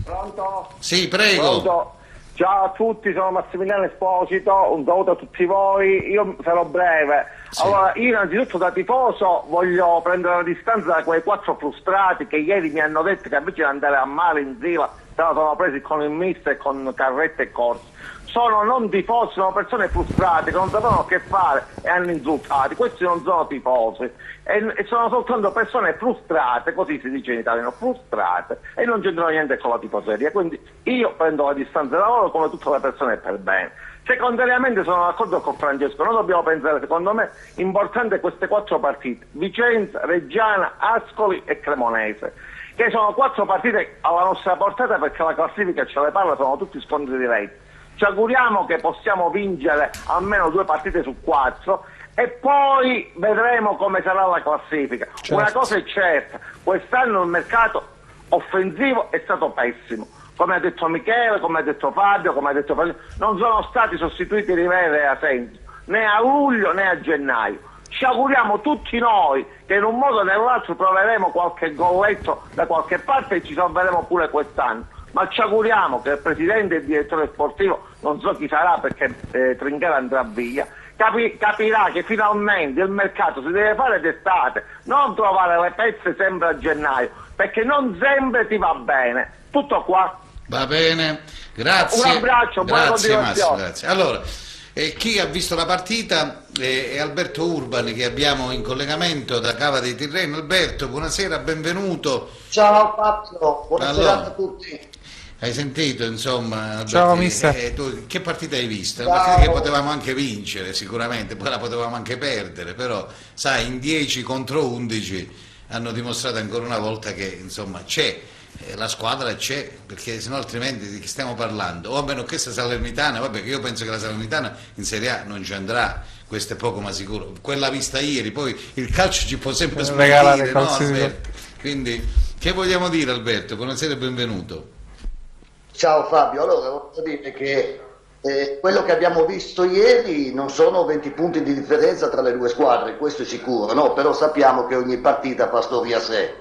Pronto? Sì, prego. Pronto? Ciao a tutti, sono Massimiliano Esposito, un saluto a tutti voi, io sarò breve. Sì. Allora, io innanzitutto da tifoso voglio prendere la distanza da quei 4 frustrati che ieri mi hanno detto che invece di andare a mare in Sila sono presi con il mister e con carrette e corse. Sono non tifosi, sono persone frustrate che non sapevano che fare e hanno insultato. Questi non sono tifosi e sono soltanto persone frustrate, così si dice in italiano, frustrate, e non c'entrano niente con la tifoseria. Quindi io prendo la distanza da loro come tutte le persone per bene. Secondariamente sono d'accordo con Francesco, noi dobbiamo pensare, secondo me, importante queste 4 partite: Vicenza, Reggiana, Ascoli e Cremonese, che sono 4 partite alla nostra portata perché la classifica ce le parla, sono tutti scontri diretti. Ci auguriamo che possiamo vincere almeno 2 partite su 4 e poi vedremo come sarà la classifica. Certo. Una cosa è certa, quest'anno il mercato offensivo è stato pessimo. Come ha detto Michele, come ha detto Fabio, come ha detto Francesco, non sono stati sostituiti Rivera e Asensio, né a luglio né a gennaio. Ci auguriamo tutti noi che in un modo o nell'altro troveremo qualche golletto da qualche parte e ci salveremo pure quest'anno. Ma ci auguriamo che il presidente e il direttore sportivo, non so chi sarà perché Trinchera andrà via, capirà che finalmente il mercato si deve fare d'estate, non trovare le pezze sempre a gennaio, perché non sempre ti va bene. Tutto qua. Va bene, grazie. Un abbraccio, buona continuazione. Massimo, grazie. Allora, chi ha visto la partita è Alberto Urban, che abbiamo in collegamento da Cava dei Tirreni. Alberto, buonasera, benvenuto. Ciao Fabio, buonasera a tutti. Hai sentito, insomma? Ciao mister. Tu, che partita hai visto? Una partita che potevamo anche vincere sicuramente, poi la potevamo anche perdere, però sai, in 10 contro 11 hanno dimostrato ancora una volta che insomma c'è, la squadra c'è, perché sennò altrimenti di chi stiamo parlando? O a meno che sia Salernitana, vabbè, che io penso che la Salernitana in Serie A non ci andrà, questo è poco ma sicuro. Quella vista ieri, poi il calcio ci può sempre smentire, no, Alberto? Quindi, che vogliamo dire, Alberto? Buonasera e benvenuto. Ciao Fabio, allora voglio dire che quello che abbiamo visto ieri non sono 20 punti di differenza tra le 2 squadre, questo è sicuro, no? Però sappiamo che ogni partita fa storia a sé.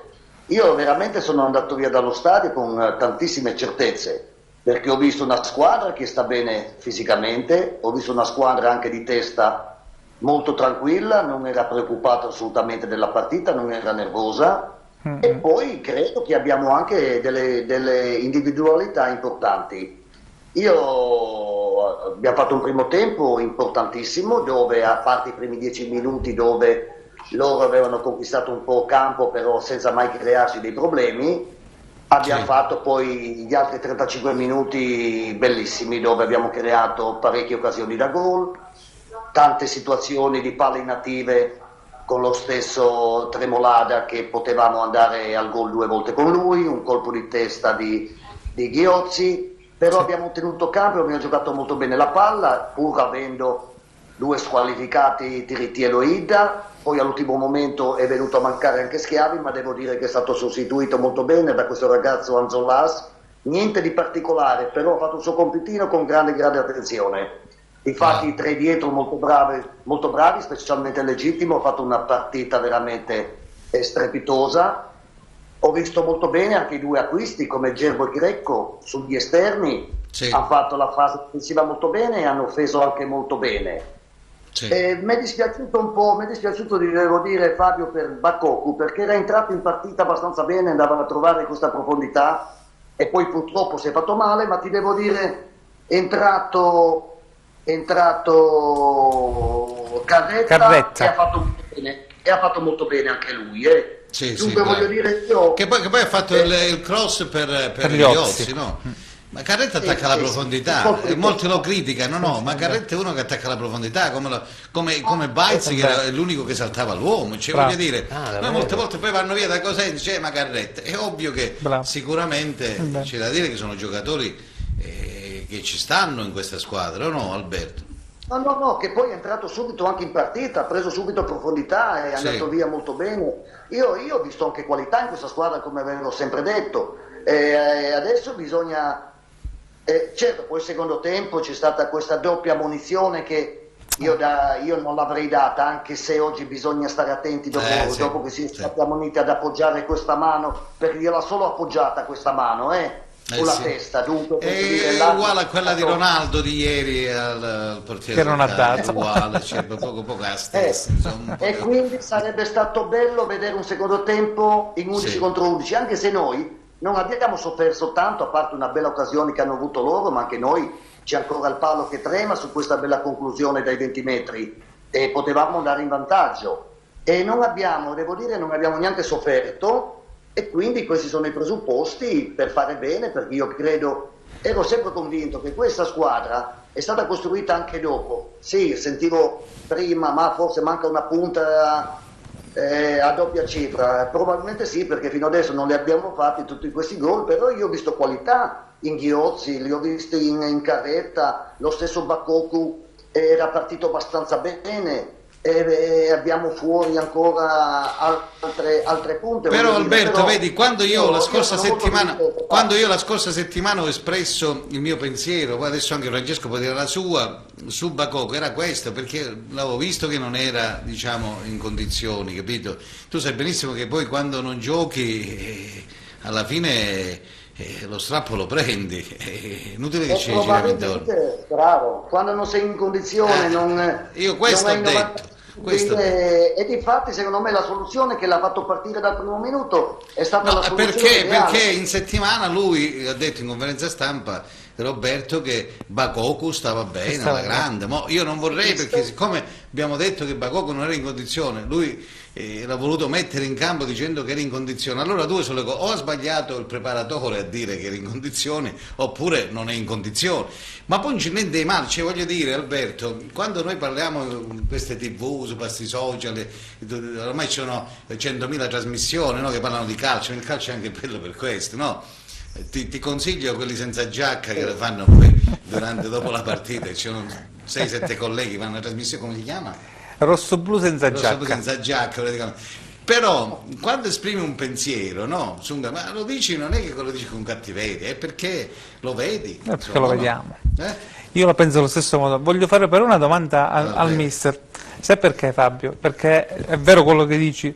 Io veramente sono andato via dallo stadio con tantissime certezze, perché ho visto una squadra che sta bene fisicamente, ho visto una squadra anche di testa molto tranquilla, non era preoccupata assolutamente della partita, non era nervosa. E poi credo che abbiamo anche delle individualità importanti. Abbiamo fatto un primo tempo importantissimo, dove a parte i primi 10 minuti dove loro avevano conquistato un po' campo, però senza mai crearsi dei problemi, abbiamo fatto poi gli altri 35 minuti bellissimi, dove abbiamo creato parecchie occasioni da gol, tante situazioni di palle inattive con lo stesso Tremolada, che potevamo andare al gol 2 volte con lui, un colpo di testa di Ghiozzi. Però abbiamo tenuto campo, abbiamo giocato molto bene la palla, pur avendo 2 squalificati, Tiritielo e Idda. Poi all'ultimo momento è venuto a mancare anche Schiavi, ma devo dire che è stato sostituito molto bene da questo ragazzo Anzolas. Niente di particolare, però ha fatto il suo compitino con grande attenzione. Infatti i 3 dietro molto bravi, specialmente il Legittimo, ha fatto una partita veramente strepitosa. Ho visto molto bene anche i 2 acquisti come Gerbo e Greco sugli esterni, hanno fatto la fase difensiva molto bene e hanno offeso anche molto bene. Mi è dispiaciuto un po', devo dire, Fabio, per Bakoko, perché era entrato in partita abbastanza bene, andava a trovare questa profondità e poi purtroppo si è fatto male, ma ti devo dire, è entrato Carretta. E ha fatto molto bene anche lui. Dunque voglio dire io... Che poi ha fatto il cross per Ghiozzi, no? Ma Carretta attacca la profondità, e molti lo criticano, ma Carretta è uno che attacca la profondità, come Baizzi, che era l'unico che saltava l'uomo, voglio dire, noi molte volte poi vanno via da Cosenza, ma Carretta, è ovvio che sicuramente c'è da dire che sono giocatori che ci stanno in questa squadra, o no Alberto? No, che poi è entrato subito anche in partita, ha preso subito profondità e è andato via molto bene. Io ho visto anche qualità in questa squadra, come avevo sempre detto. Adesso bisogna... certo, poi il secondo tempo c'è stata questa doppia munizione che io non l'avrei data, anche se oggi bisogna stare attenti dopo che si è stati ammoniti ad appoggiare questa mano, perché gliel'ha solo appoggiata questa mano, con la testa, dunque è uguale a quella di Ronaldo di ieri al portiere che non ha dato, uguale, poco la stessa, e quindi sarebbe stato bello vedere un secondo tempo in 11 contro 11, anche se noi non abbiamo sofferto tanto, a parte una bella occasione che hanno avuto loro, ma anche noi c'è ancora il palo che trema su questa bella conclusione dai 20 metri e potevamo andare in vantaggio e non abbiamo neanche sofferto. E quindi questi sono i presupposti per fare bene, perché io ero sempre convinto che questa squadra è stata costruita anche dopo. Sì, sentivo prima, ma forse manca una punta a doppia cifra. Probabilmente sì, perché fino adesso non li abbiamo fatti tutti questi gol, però io ho visto qualità in Ghiozzi, li ho visti in Carretta, lo stesso Bakoko era partito abbastanza bene. E abbiamo fuori ancora altre punte. Però Alberto, vedi, quando io la scorsa settimana ho espresso il mio pensiero, poi adesso anche Francesco può dire la sua, su Bakoko, era questo, perché l'avevo visto che non era, in condizioni, capito? Tu sai benissimo che poi quando non giochi alla fine lo strappo lo prendi, è inutile che ci giriamo intorno. Bravo, quando non sei in condizione io questo ho detto. E difatti secondo me la soluzione che l'ha fatto partire dal primo minuto è stata la soluzione perché in settimana lui ha detto in conferenza stampa, Roberto, che Bakoko stava bene alla grande. Io non vorrei, perché siccome abbiamo detto che Bakoko non era in condizione, lui l'ha voluto mettere in campo dicendo che era in condizione. Allora due sono le cose: o ha sbagliato il preparatore a dire che era in condizione, oppure non è in condizione. Ma poi non c'è niente di male, voglio dire, Alberto, quando noi parliamo in queste TV, su questi social, ormai ci sono 100.000 trasmissioni, no, che parlano di calcio, il calcio è anche bello per questo, no? Ti consiglio quelli senza giacca che lo fanno poi dopo la partita, ci sono 6-7 colleghi che fanno la trasmissione, come si chiama? Rosso blu senza giacca. Senza giacca, però quando esprimi un pensiero, no? Ma lo dici, non è che lo dici con cattiveria, è perché lo vedi. Perché lo vediamo. Io la penso allo stesso modo. Voglio fare però una domanda al mister. Sai perché, Fabio? Perché è vero quello che dici.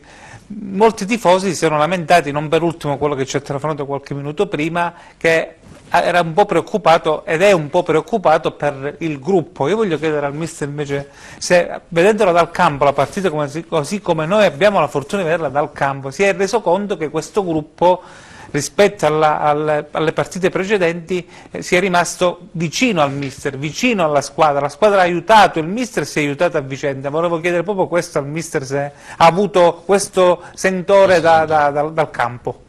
Molti tifosi si sono lamentati, non per ultimo quello che ci ha telefonato qualche minuto prima, che era un po' preoccupato ed è un po' preoccupato per il gruppo. Io voglio chiedere al mister invece se, vedendolo dal campo la partita così come noi abbiamo la fortuna di vederla dal campo, si è reso conto che questo gruppo rispetto alle partite precedenti si è rimasto vicino al mister, vicino alla squadra, la squadra ha aiutato, il mister si è aiutato a vicenda. Volevo chiedere proprio questo al mister, se ha avuto questo sentore dal campo.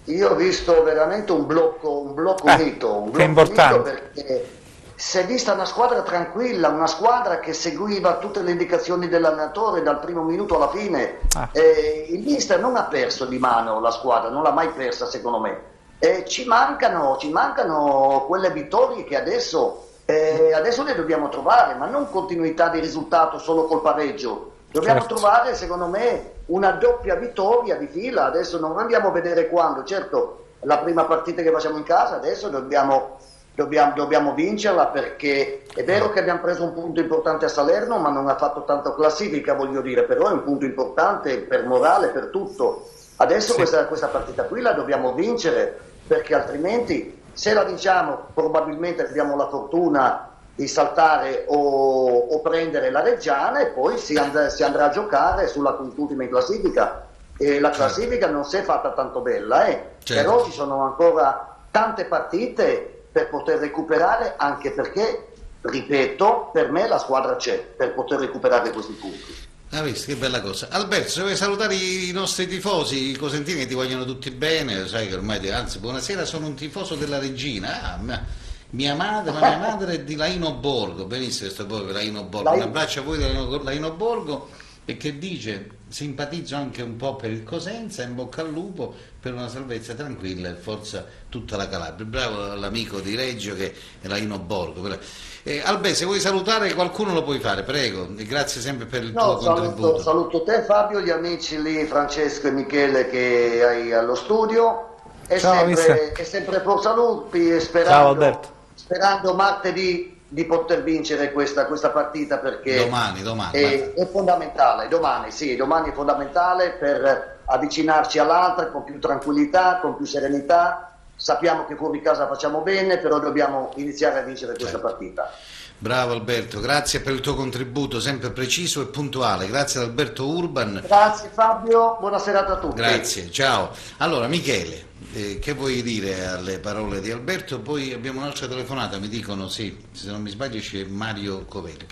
Io ho visto veramente un blocco unito, che è importante. Perché si è vista una squadra tranquilla, una squadra che seguiva tutte le indicazioni dell'allenatore dal primo minuto alla fine. Il mister non ha perso di mano la squadra, non l'ha mai persa secondo me. Ci mancano quelle vittorie che adesso le dobbiamo trovare, ma non continuità di risultato solo col pareggio. Dobbiamo trovare, secondo me, una doppia vittoria di fila. Adesso non andiamo a vedere quando. Certo, la prima partita che facciamo in casa, adesso dobbiamo vincerla, perché è vero che abbiamo preso un punto importante a Salerno, ma non ha fatto tanta classifica, voglio dire, però è un punto importante per morale, per tutto. Adesso questa partita qui la dobbiamo vincere, perché altrimenti, se la vinciamo, probabilmente abbiamo la fortuna di saltare o prendere la Reggiana, e poi si andrà a giocare sulla quintultima in classifica. E la classifica non si è fatta tanto bella, però ci sono ancora tante partite per poter recuperare, anche perché, ripeto, per me la squadra c'è per poter recuperare questi punti. Ah, visto, che bella cosa. Alberto, se vuoi salutare i nostri tifosi, i cosentini che ti vogliono tutti bene, sai che ormai, anzi, buonasera, sono un tifoso della Regina. Mia madre è di Laino Borgo, benissimo, questo poi Laino Borgo, un abbraccio a voi di Laino Borgo, e che dice: simpatizzo anche un po' per il Cosenza, in bocca al lupo per una salvezza tranquilla e forza tutta la Calabria. Bravo l'amico di Reggio che è Laino Borgo. Albe, se vuoi salutare qualcuno lo puoi fare, prego, e grazie sempre per il tuo contributo. Saluto te Fabio, gli amici lì, Francesco e Michele che hai allo studio, e sempre forza Lupi, sperando martedì di poter vincere questa partita, perché domani è fondamentale. Domani è fondamentale per avvicinarci all'altra con più tranquillità, con più serenità. Sappiamo che fuori casa facciamo bene, però dobbiamo iniziare a vincere questa partita. Bravo Alberto, grazie per il tuo contributo sempre preciso e puntuale. Grazie ad Alberto Urban. Grazie Fabio, buona serata a tutti. Grazie, ciao. Allora Michele, che vuoi dire alle parole di Alberto? Poi abbiamo un'altra telefonata, mi dicono, sì, se non mi sbaglio c'è Mario Covelli,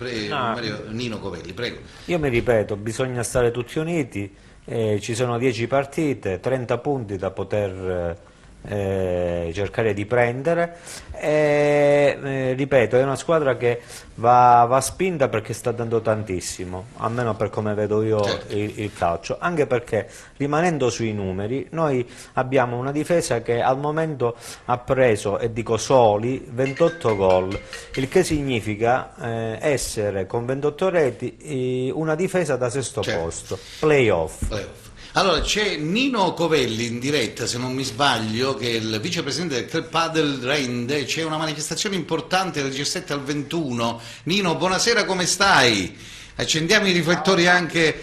Nino Covelli, prego. Io mi ripeto, bisogna stare tutti uniti, ci sono 10 partite, 30 punti da poter cercare di prendere, ripeto, è una squadra che va spinta, perché sta dando tantissimo, almeno per come vedo io il calcio, anche perché, rimanendo sui numeri, noi abbiamo una difesa che al momento ha preso, e dico soli, 28 gol, il che significa essere con 28 reti una difesa da sesto posto, playoff. Allora c'è Nino Covelli in diretta, se non mi sbaglio, che è il vicepresidente del Club Padel Rende. C'è una manifestazione importante dal 17 al 21. Nino, buonasera, come stai? Accendiamo i riflettori anche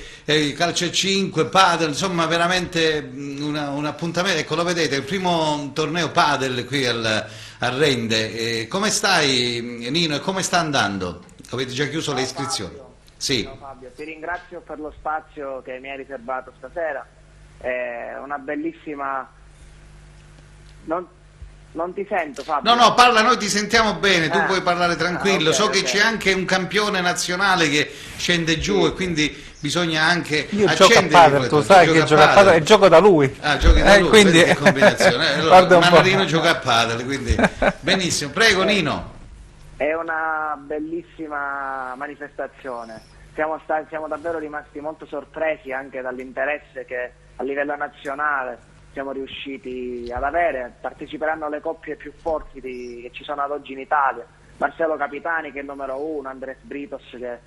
calcio a 5, padel, insomma veramente un appuntamento. Ecco, lo vedete, il primo torneo padel qui a Rende. Come stai Nino, e come sta andando? Avete già chiuso le iscrizioni? Sì. Ciao Fabio, ti ringrazio per lo spazio che mi hai riservato stasera, è una bellissima... Non ti sento Fabio? No, parla, noi ti sentiamo bene, tu puoi parlare tranquillo, okay, so che c'è anche un campione nazionale che scende giù, e quindi bisogna anche accendere. Tu sai che gioca a padel e gioco da lui. Giochi da lui, quindi... che combinazione. Allora, Manarino gioca a padel, quindi benissimo, prego Nino. È una bellissima manifestazione. Siamo davvero rimasti molto sorpresi anche dall'interesse che a livello nazionale siamo riusciti ad avere. Parteciperanno le coppie più forti che ci sono ad oggi in Italia: Marcelo Capitani, che è il numero 1, Andres Britos, che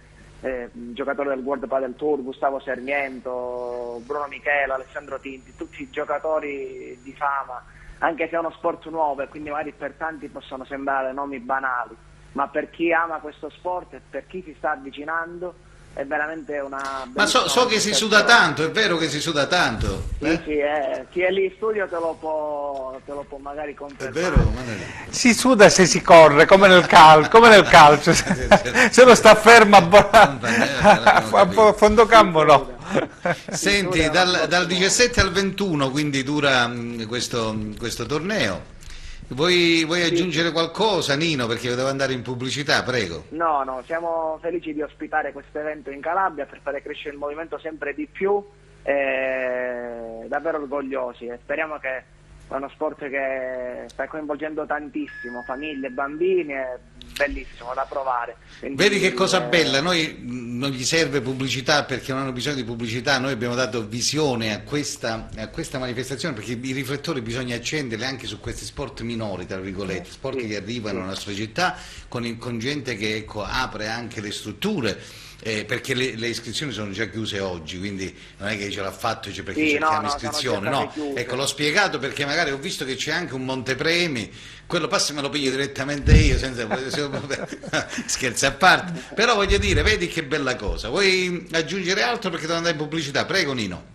è giocatore del World Padel Tour, Gustavo Sarmiento, Bruno Michela, Alessandro Tinti, tutti giocatori di fama, anche se è uno sport nuovo e quindi magari per tanti possono sembrare nomi banali, ma per chi ama questo sport e per chi si sta avvicinando è veramente una... Ma so che si suda tanto, è vero che si suda tanto? Sì, chi è lì in studio te lo può magari confermare. È vero? Si suda se si corre, come nel calcio, se lo sta fermo a fondo campo no. Senti, dal 17 al 21 quindi dura questo torneo. Vuoi aggiungere qualcosa, Nino, perché io devo andare in pubblicità, prego. No, siamo felici di ospitare questo evento in Calabria per fare crescere il movimento sempre di più, davvero orgogliosi, e speriamo che è uno sport che sta coinvolgendo tantissimo famiglie, bambini, è bellissimo da provare. Quindi, vedi che cosa bella, noi non gli serve pubblicità perché non hanno bisogno di pubblicità, noi abbiamo dato visione a questa manifestazione, perché i riflettori bisogna accenderli anche su questi sport minori, tra virgolette, sport che arrivano nella nostra città con gente che apre anche le strutture. Perché le iscrizioni sono già chiuse oggi, quindi non è che ce l'ha fatto perché cerchiamo iscrizioni, no, ecco, l'ho spiegato perché magari ho visto che c'è anche un montepremi, quello passi me lo piglio direttamente io, senza scherzi a parte, però voglio dire, vedi che bella cosa. Vuoi aggiungere altro perché devo andare in pubblicità? Prego, Nino.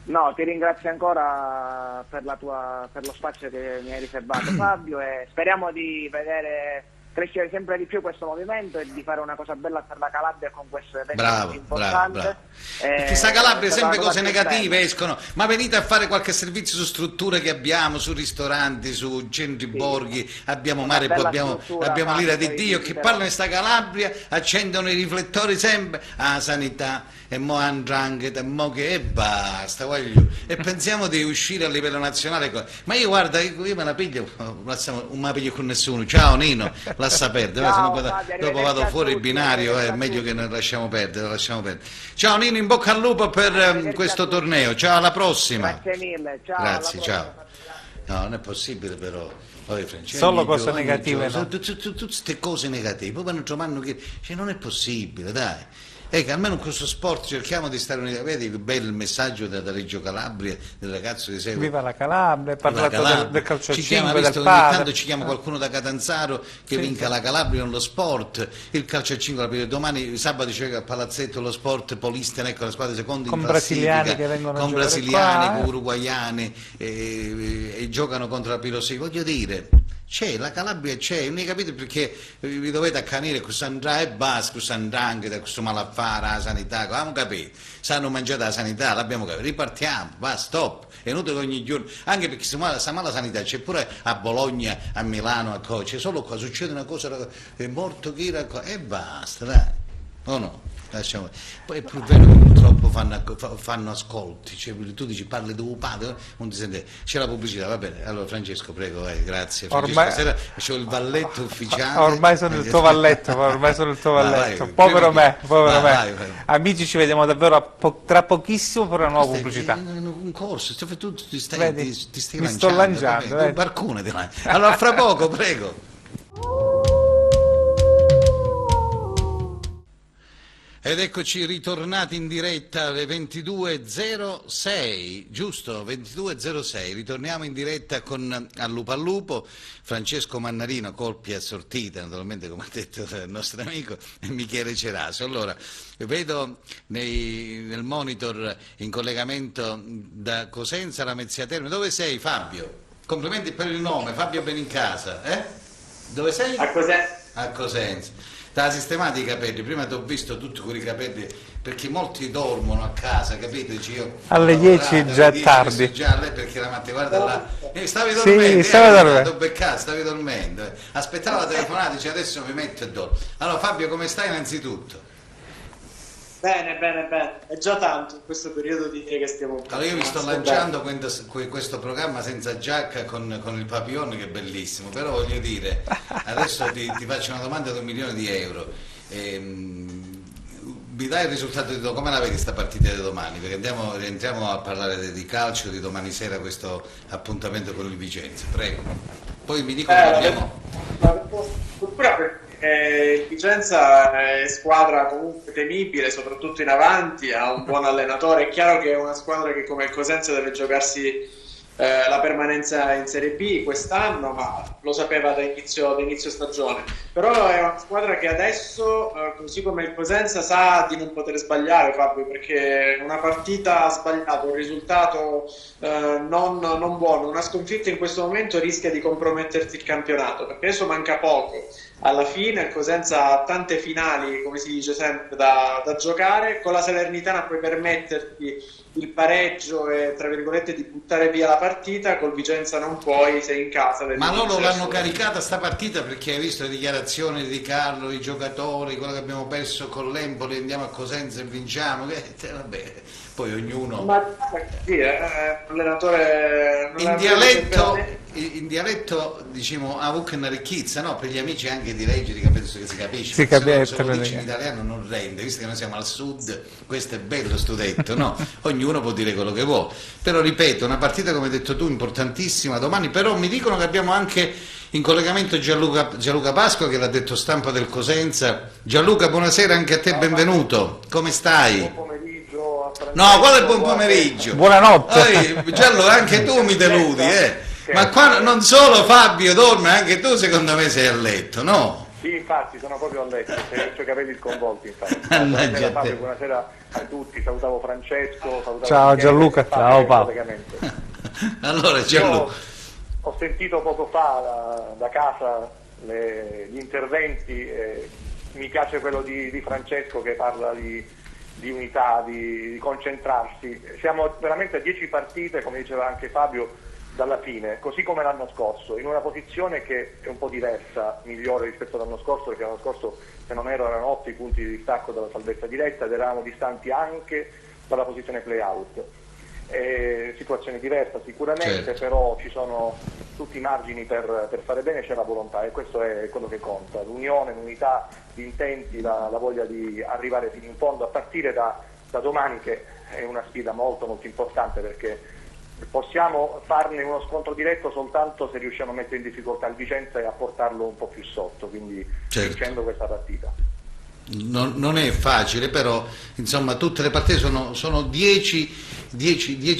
No, ti ringrazio ancora per lo spazio che mi hai riservato, Fabio, e speriamo di vedere crescere sempre di più questo movimento e di fare una cosa bella per la Calabria con questo evento importante. Bravo. Perché sta Calabria sempre cose negative escono, ma venite a fare qualche servizio su strutture che abbiamo, su ristoranti, su centri borghi, abbiamo mare, poi abbiamo l'ira di Dio, che parlano di sta Calabria, accendono i riflettori sempre, sanità, e mo andrangheta, e mo che, e basta, e pensiamo di uscire a livello nazionale, ma io guarda, io me la piglio, non me la piglio con nessuno, ciao Nino, lascia perdere, dopo vado fuori il binario, è meglio che ne lasciamo perdere, Ciao Nino, in bocca al lupo per questo torneo, ciao, alla prossima. Grazie mille, ciao. Grazie, ciao. No, non è possibile però. Solo cose negative, no? Tutte queste cose negative, poi non trovano che non è possibile, dai. Ecco, almeno in questo sport cerchiamo di stare uniti. Vedi che bello messaggio da Reggio Calabria, del ragazzo che segue. Viva la Calabria, parlato del calcio a 5, ogni tanto ci chiama padre. Qualcuno da Catanzaro che vinca la Calabria nello sport, il calcio a 5, domani sabato c'è a Palazzetto lo sport Polisten, ecco la squadra seconda in classifica, che vengono con brasiliani, con uruguaiani e giocano contro la Pirossi. Voglio dire, c'è, la Calabria c'è, non hai capito perché vi dovete accanire questo andrà e basta, questo andrangheta, questo malaffare, la sanità, abbiamo capito, sanno mangiare la sanità, l'abbiamo capito, ripartiamo, va, stop, è inutile ogni giorno, anche perché se sta male la sanità c'è pure a Bologna, a Milano, a c'è solo qua, succede una cosa, è morto chi era qua, e basta, dai, o no? Lasciamo. Poi è pur vero che purtroppo fanno ascolti, cioè, tu dici parli tuo padre, non ti sente, c'è la pubblicità, va bene, allora Francesco prego, grazie Francesco, stasera c'ho il valletto ufficiale, ormai sono il tuo valletto, povero me. Vai. Amici, ci vediamo davvero tra pochissimo per una nuova pubblicità. Un corso, tu ti stai mi sto lanciando, un barcone allora fra poco, prego. Ed eccoci ritornati in diretta alle 22.06, giusto? 22.06, ritorniamo in diretta con Al Lupo, Francesco Mannarino, colpi assortite, naturalmente come ha detto il nostro amico, e Michele Ceraso. Allora, vedo nel monitor in collegamento da Cosenza, Lamezia Terme. Dove sei Fabio? Complimenti per il nome, Fabio Benincasa, Dove sei? A Cosenza. A Cosenza. Da sistemati i capelli, prima ti ho visto tutti quei capelli, perché molti dormono a casa, capito? Dici io, alle 10 già è tardi. Già lei perché la mattina, guarda là, stavi dormendo, stavi dormendo. Aspettavo la telefonata, dice adesso mi metto e dormo. Allora Fabio, come stai innanzitutto? Bene, è già tanto in questo periodo di dire che stiamo... Allora io mi sto lanciando questo programma senza giacca con il papillon che è bellissimo, però voglio dire, adesso ti faccio una domanda di €1 milione. Mi dai il risultato di come la vedi sta partita di domani? Perché rientriamo a parlare di calcio di domani sera, questo appuntamento con il Vicenza, prego. Poi mi dico che abbiamo... Il Vicenza è squadra comunque temibile, soprattutto in avanti, ha un buon allenatore. È chiaro che è una squadra che come il Cosenza deve giocarsi la permanenza in Serie B quest'anno, ma lo sapeva da inizio stagione, però è una squadra che adesso, così come il Cosenza, sa di non poter sbagliare, Fabio, perché una partita sbagliata, un risultato non buono, una sconfitta in questo momento rischia di comprometterti il campionato, perché adesso manca poco. Alla fine il Cosenza ha tante finali, come si dice sempre, da giocare. Con la Salernitana puoi permetterti il pareggio e, tra virgolette, di buttare via la partita. Col Vicenza non puoi, sei in casa. Ma loro l'hanno caricata sta partita perché hai visto le dichiarazioni di Carlo, i giocatori, quello che abbiamo perso con l'Empoli, andiamo a Cosenza e vinciamo, vabbè, poi ognuno... Ma sì, l'allenatore... In dialetto diciamo ha anche una ricchezza, no? Per gli amici anche di leggere, che penso che si capisce, si capisce, se lo dici in italiano non rende, visto che noi siamo al sud, questo è bello sto detto, no? Ognuno può dire quello che vuole, però ripeto, una partita come hai detto tu importantissima domani, però mi dicono che abbiamo anche in collegamento Gianluca Pasqua, che l'ha detto Stampa del Cosenza. Gianluca, buonasera anche a te, benvenuto, come stai? Buon pomeriggio. No, qual è il buon pomeriggio? Buonanotte. Gianluca, anche tu mi deludi, Ma qua non solo Fabio dorme, anche tu secondo me sei a letto, no? Sì, infatti, sono proprio a letto, ho i capelli sconvolti, infatti. Buonasera, Fabio, buonasera a tutti, salutavo Francesco, salutavo ciao Gianluca, ciao Paolo. Allora Gianluca, ho sentito poco fa da casa gli interventi, mi piace quello di Francesco che parla di unità, di concentrarsi. Siamo veramente a 10 partite, come diceva anche Fabio, dalla fine, così come l'anno scorso, in una posizione che è un po' diversa, migliore rispetto all'anno scorso, perché l'anno scorso, se non erano 8 i punti di distacco dalla salvezza diretta ed eravamo distanti anche dalla posizione play-out. Situazione diversa sicuramente, certo. Però ci sono tutti i margini per fare bene, c'è la volontà e questo è quello che conta, l'unione, l'unità, gli intenti, la voglia di arrivare fino in fondo, a partire da domani, che è una sfida molto molto importante, perché possiamo farne uno scontro diretto soltanto se riusciamo a mettere in difficoltà il Vicenza e a portarlo un po' più sotto, quindi vincendo questa partita. Non è facile, però insomma tutte le partite sono 10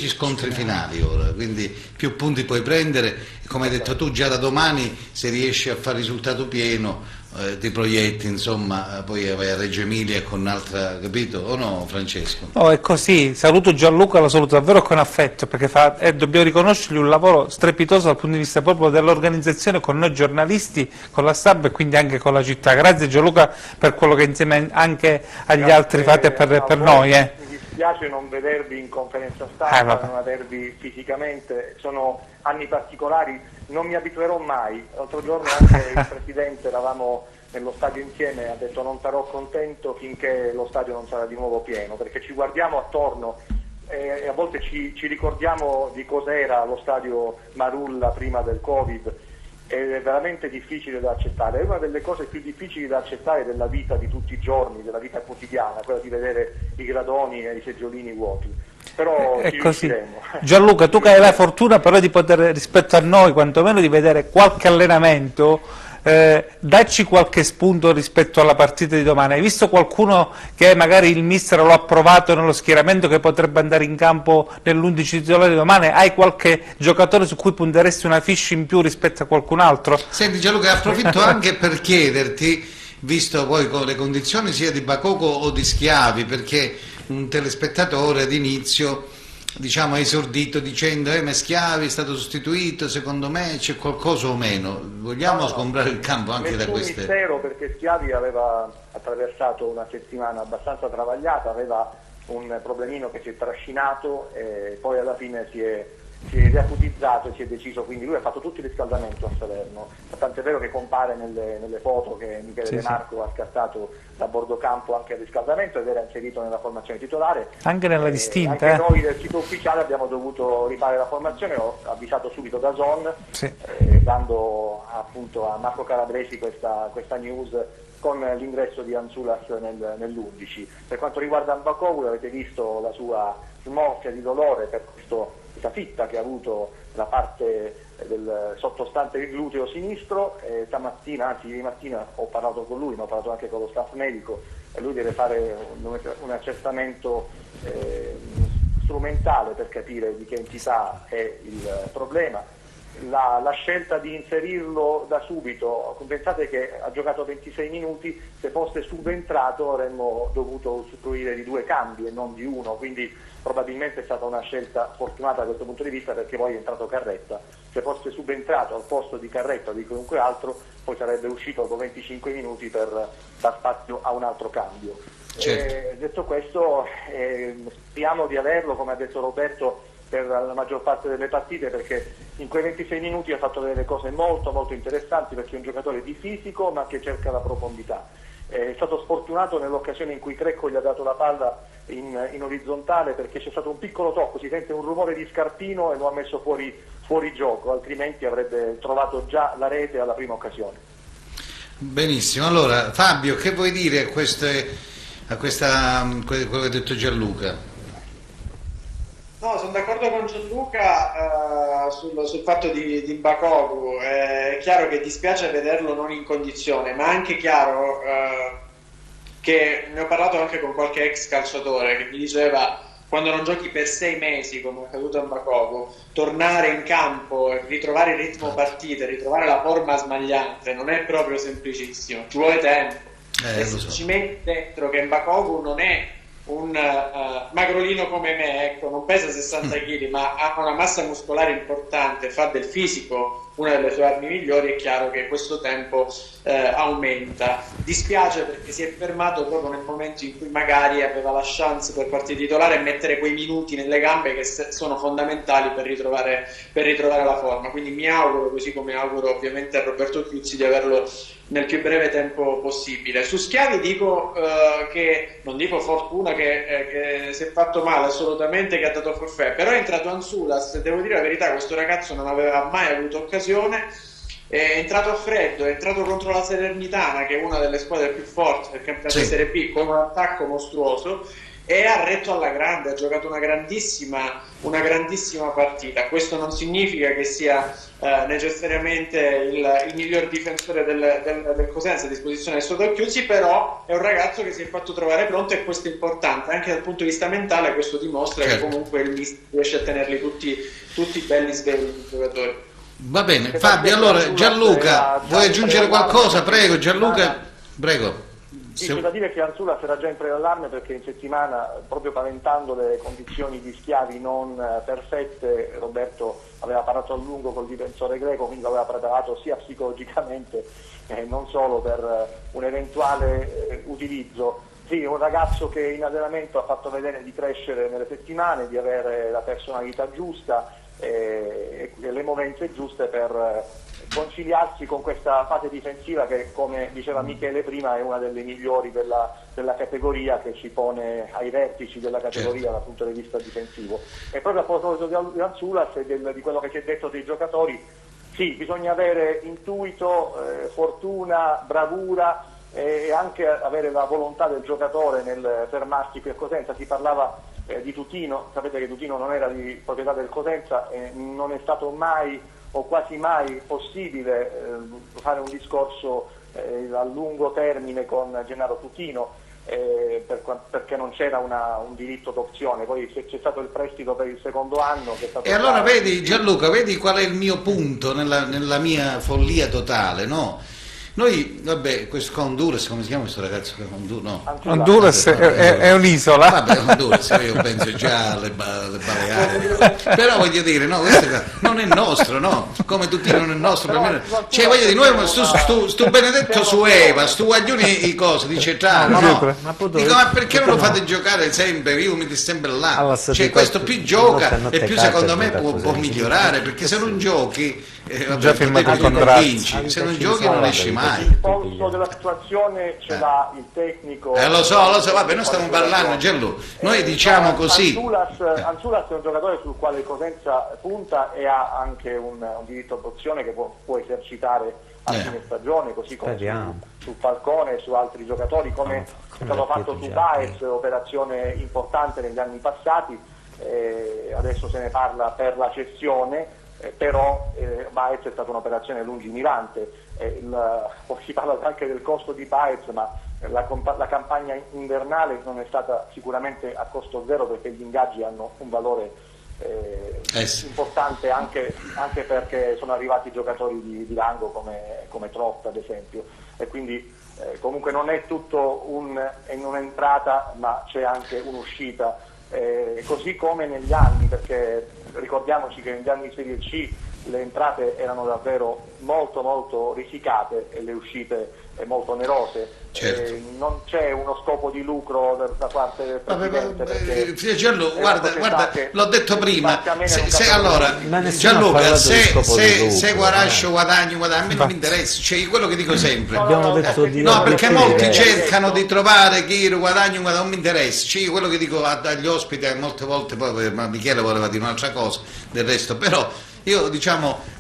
scontri finali ora, quindi più punti puoi prendere, come hai detto tu, già da domani se riesci a fare risultato pieno ti proietti, insomma, poi vai a Reggio Emilia con un'altra, capito? O no, Francesco? No, è così. Saluto Gianluca, lo saluto davvero con affetto, perché dobbiamo riconoscergli un lavoro strepitoso dal punto di vista proprio dell'organizzazione con noi giornalisti, con la stampa e quindi anche con la città. Grazie Gianluca per quello che insieme anche agli altri fate per noi. Mi dispiace non vedervi in conferenza stampa, non avervi fisicamente, sono anni particolari, non mi abituerò mai. L'altro giorno anche il Presidente, eravamo nello stadio insieme, ha detto non sarò contento finché lo stadio non sarà di nuovo pieno, perché ci guardiamo attorno e a volte ci ricordiamo di cos'era lo stadio Marulla prima del Covid, ed è veramente difficile da accettare. È una delle cose più difficili da accettare della vita di tutti i giorni, della vita quotidiana, quella di vedere i gradoni e i seggiolini vuoti. Però è ci così. riusciremo. Gianluca, tu che hai la fortuna però di poter, rispetto a noi, quantomeno di vedere qualche allenamento, dacci qualche spunto rispetto alla partita di domani. Hai visto qualcuno che magari il mister lo ha provato nello schieramento che potrebbe andare in campo nell'11 titolare di domani? Hai qualche giocatore su cui punteresti una fiche in più rispetto a qualcun altro? Senti Gianluca, approfitto anche per chiederti, visto poi con le condizioni sia di Bakoko o di Schiavi, perché un telespettatore ad inizio ha esordito dicendo ma Schiavi è stato sostituito, secondo me c'è qualcosa o meno, vogliamo sgombrare il campo anche da queste... mistero, perché Schiavi aveva attraversato una settimana abbastanza travagliata, aveva un problemino che si è trascinato e poi alla fine si è riacutizzato e si è deciso, quindi lui ha fatto tutto il riscaldamento a Salerno, tant'è vero che compare nelle foto che Michele De Marco ha scattato da bordo campo anche al riscaldamento ed era inserito nella formazione titolare. Anche nella distinta. Anche noi del sito ufficiale abbiamo dovuto rifare la formazione, ho avvisato subito da Zon, dando appunto a Marco Calabresi questa news con l'ingresso di Anzulas nell'11. Per quanto riguarda Mbakoglu, avete visto la sua smorfia di dolore per questa fitta che ha avuto la parte del sottostante il gluteo sinistro, e stamattina, anzi ieri mattina ho parlato con lui, ma ho parlato anche con lo staff medico e lui deve fare un accertamento strumentale per capire di che entità è il problema. la scelta di inserirlo da subito, pensate che ha giocato 26 minuti, se fosse subentrato avremmo dovuto usufruire di 2 cambi e non di uno, quindi probabilmente è stata una scelta fortunata da questo punto di vista, perché poi è entrato Carretta. Se fosse subentrato al posto di Carretta o di chiunque altro, poi sarebbe uscito dopo 25 minuti per dar spazio a un altro cambio. Certo. Detto questo, speriamo di averlo, come ha detto Roberto, per la maggior parte delle partite, perché in quei 26 minuti ha fatto delle cose molto molto interessanti, perché è un giocatore di fisico ma che cerca la profondità. È stato sfortunato nell'occasione in cui Crecco gli ha dato la palla in orizzontale, perché c'è stato un piccolo tocco, si sente un rumore di scarpino e lo ha messo fuori gioco, altrimenti avrebbe trovato già la rete alla prima occasione. Benissimo, allora Fabio, che vuoi dire a quello che ha detto Gianluca? No, sono d'accordo con Gianluca sul fatto di Bakovu. È chiaro che dispiace vederlo non in condizione, ma è anche chiaro che ne ho parlato anche con qualche ex calciatore che mi diceva: quando non giochi per 6 mesi, come è accaduto a Bakovu, tornare in campo, ritrovare il ritmo partita, ritrovare la forma smagliante non è proprio semplicissimo, ci vuole tempo. E se ci metti dentro che Bakovu non è un magrolino come me, ecco, non pesa 60 kg ma ha una massa muscolare importante, fa del fisico una delle sue armi migliori, è chiaro che questo tempo aumenta. Dispiace perché si è fermato proprio nel momento in cui magari aveva la chance per partire titolare e mettere quei minuti nelle gambe che sono fondamentali per ritrovare la forma. Quindi mi auguro, così come auguro ovviamente a Roberto Chiuzzi, di averlo nel più breve tempo possibile. Su Schiavi dico che non dico fortuna che si è fatto male, assolutamente, che ha dato forfait, però è entrato Anzulas e devo dire la verità, questo ragazzo non aveva mai avuto occasione, è entrato a freddo, è entrato contro la Salernitana, che è una delle squadre più forti del campionato di Serie B, con un attacco mostruoso, e ha retto alla grande, ha giocato una grandissima partita. Questo non significa che sia necessariamente il miglior difensore del Cosenza a disposizione del Soto Chiusi, però è un ragazzo che si è fatto trovare pronto, e questo è importante anche dal punto di vista mentale. Questo dimostra che comunque il mister riesce a tenerli tutti belli svegli i giocatori. Va bene, Fabio, allora Gianluca, vuoi aggiungere qualcosa? Prego Gianluca, prego. Sì, c'è da dire che Anzulas era già in preallarme, perché in settimana, proprio paventando le condizioni di Schiavi non perfette, Roberto aveva parlato a lungo col difensore greco, quindi l'aveva preparato sia psicologicamente non solo per un eventuale utilizzo. Sì, un ragazzo che in allenamento ha fatto vedere di crescere nelle settimane, di avere la personalità giusta e le movenze giuste per conciliarsi con questa fase difensiva che, come diceva Michele prima, è una delle migliori della categoria, che ci pone ai vertici della categoria dal punto di vista difensivo. E proprio a proposito di Anzulas e di quello che ci è detto dei giocatori, sì, bisogna avere intuito, fortuna, bravura e anche avere la volontà del giocatore nel fermarsi qui a Cosenza. Si parlava di Tutino, sapete che Tutino non era di proprietà del Cosenza, non è stato mai o quasi mai possibile fare un discorso a lungo termine con Gennaro Tutino, perché non c'era un diritto d'opzione. Poi c'è stato il prestito per il secondo anno che è stato. E allora vedi Gianluca, vedi qual è il mio punto nella mia follia totale, no? Noi, vabbè, questo Honduras, come si chiama questo ragazzo? Honduras è un'isola. Vabbè, Honduras, io penso già alle Baleari. Però voglio dire, no, questo non è nostro, no? Come tutti non è nostro. Cioè, voglio dire, noi stu Benedetto Sueva, stu Guaglioni i cose, di Cetrano, no? Dico, ma perché non lo fate giocare sempre? Io mi sempre là. Cioè, questo più gioca e più secondo me può migliorare, perché se non giochi, già firmato il contratto. Vinci, se non giochi non esci mai. Il polso della situazione ce l'ha il tecnico. Lo so, vabbè, noi stiamo parlando, Gianluca. Noi diciamo così. Anzulas è un giocatore sul quale il Cosenza punta e ha anche un diritto d'opzione che può esercitare a fine stagione, così come su Falcone e su altri giocatori, come è stato fatto su Baez, operazione importante negli anni passati. Adesso se ne parla per la cessione. Però Baez è stata un'operazione lungimirante, poi si parla anche del costo di Baez, ma la campagna invernale non è stata sicuramente a costo zero, perché gli ingaggi hanno un valore Sì. Importante anche perché sono arrivati giocatori di rango come Trotta ad esempio, e quindi comunque non è tutto in un'entrata, ma c'è anche un'uscita, così come negli anni, perché ricordiamoci che negli anni di Serie C le entrate erano davvero molto molto risicate e le uscite molto onerose. Certo. Non c'è uno scopo di lucro da parte del Presidente. Gianluca, guarda, l'ho detto prima. Gianluca, se Guarascio guadagno, a me non mi interessa, cioè quello che dico sempre. No, perché molti cercano di trovare chi guadagno, non mi interessa. Cioè, quello che dico agli ospiti molte volte, poi Michele voleva dire un'altra cosa del resto, però io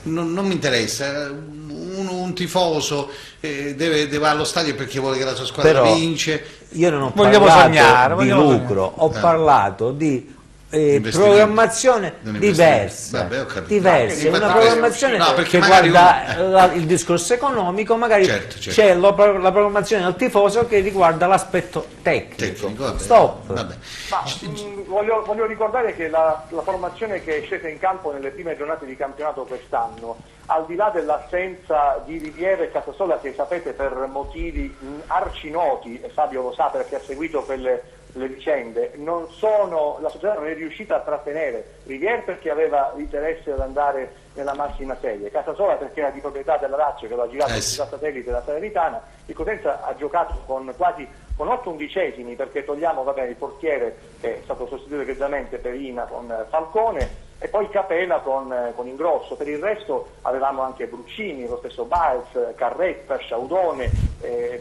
non mi interessa. Un tifoso deve allo stadio perché vuole che la sua squadra vince. Io non ho parlato di lucro, ho parlato di programmazione diversa, una programmazione che guarda il discorso economico, magari c'è la programmazione del tifoso che riguarda l'aspetto tecnico. Stop. Ma, voglio ricordare che la formazione che è scesa in campo nelle prime giornate di campionato quest'anno, al di là dell'assenza di Riviere e Casasola, che sapete per motivi arcinoti, e Fabio lo sa perché ha seguito le vicende, la società non è riuscita a trattenere Riviere perché aveva l'interesse ad andare nella massima serie, Casasola perché era di proprietà della Lazio, che lo ha girato sulla satellite della Salernitana. Il Cosenza ha giocato con 8 undicesimi, perché togliamo il portiere che è stato sostituito egregiamente per Ina con Falcone, e poi Capela con Ingrosso. Per il resto avevamo anche Bruccini, lo stesso Baez, Carretta, Sciaudone,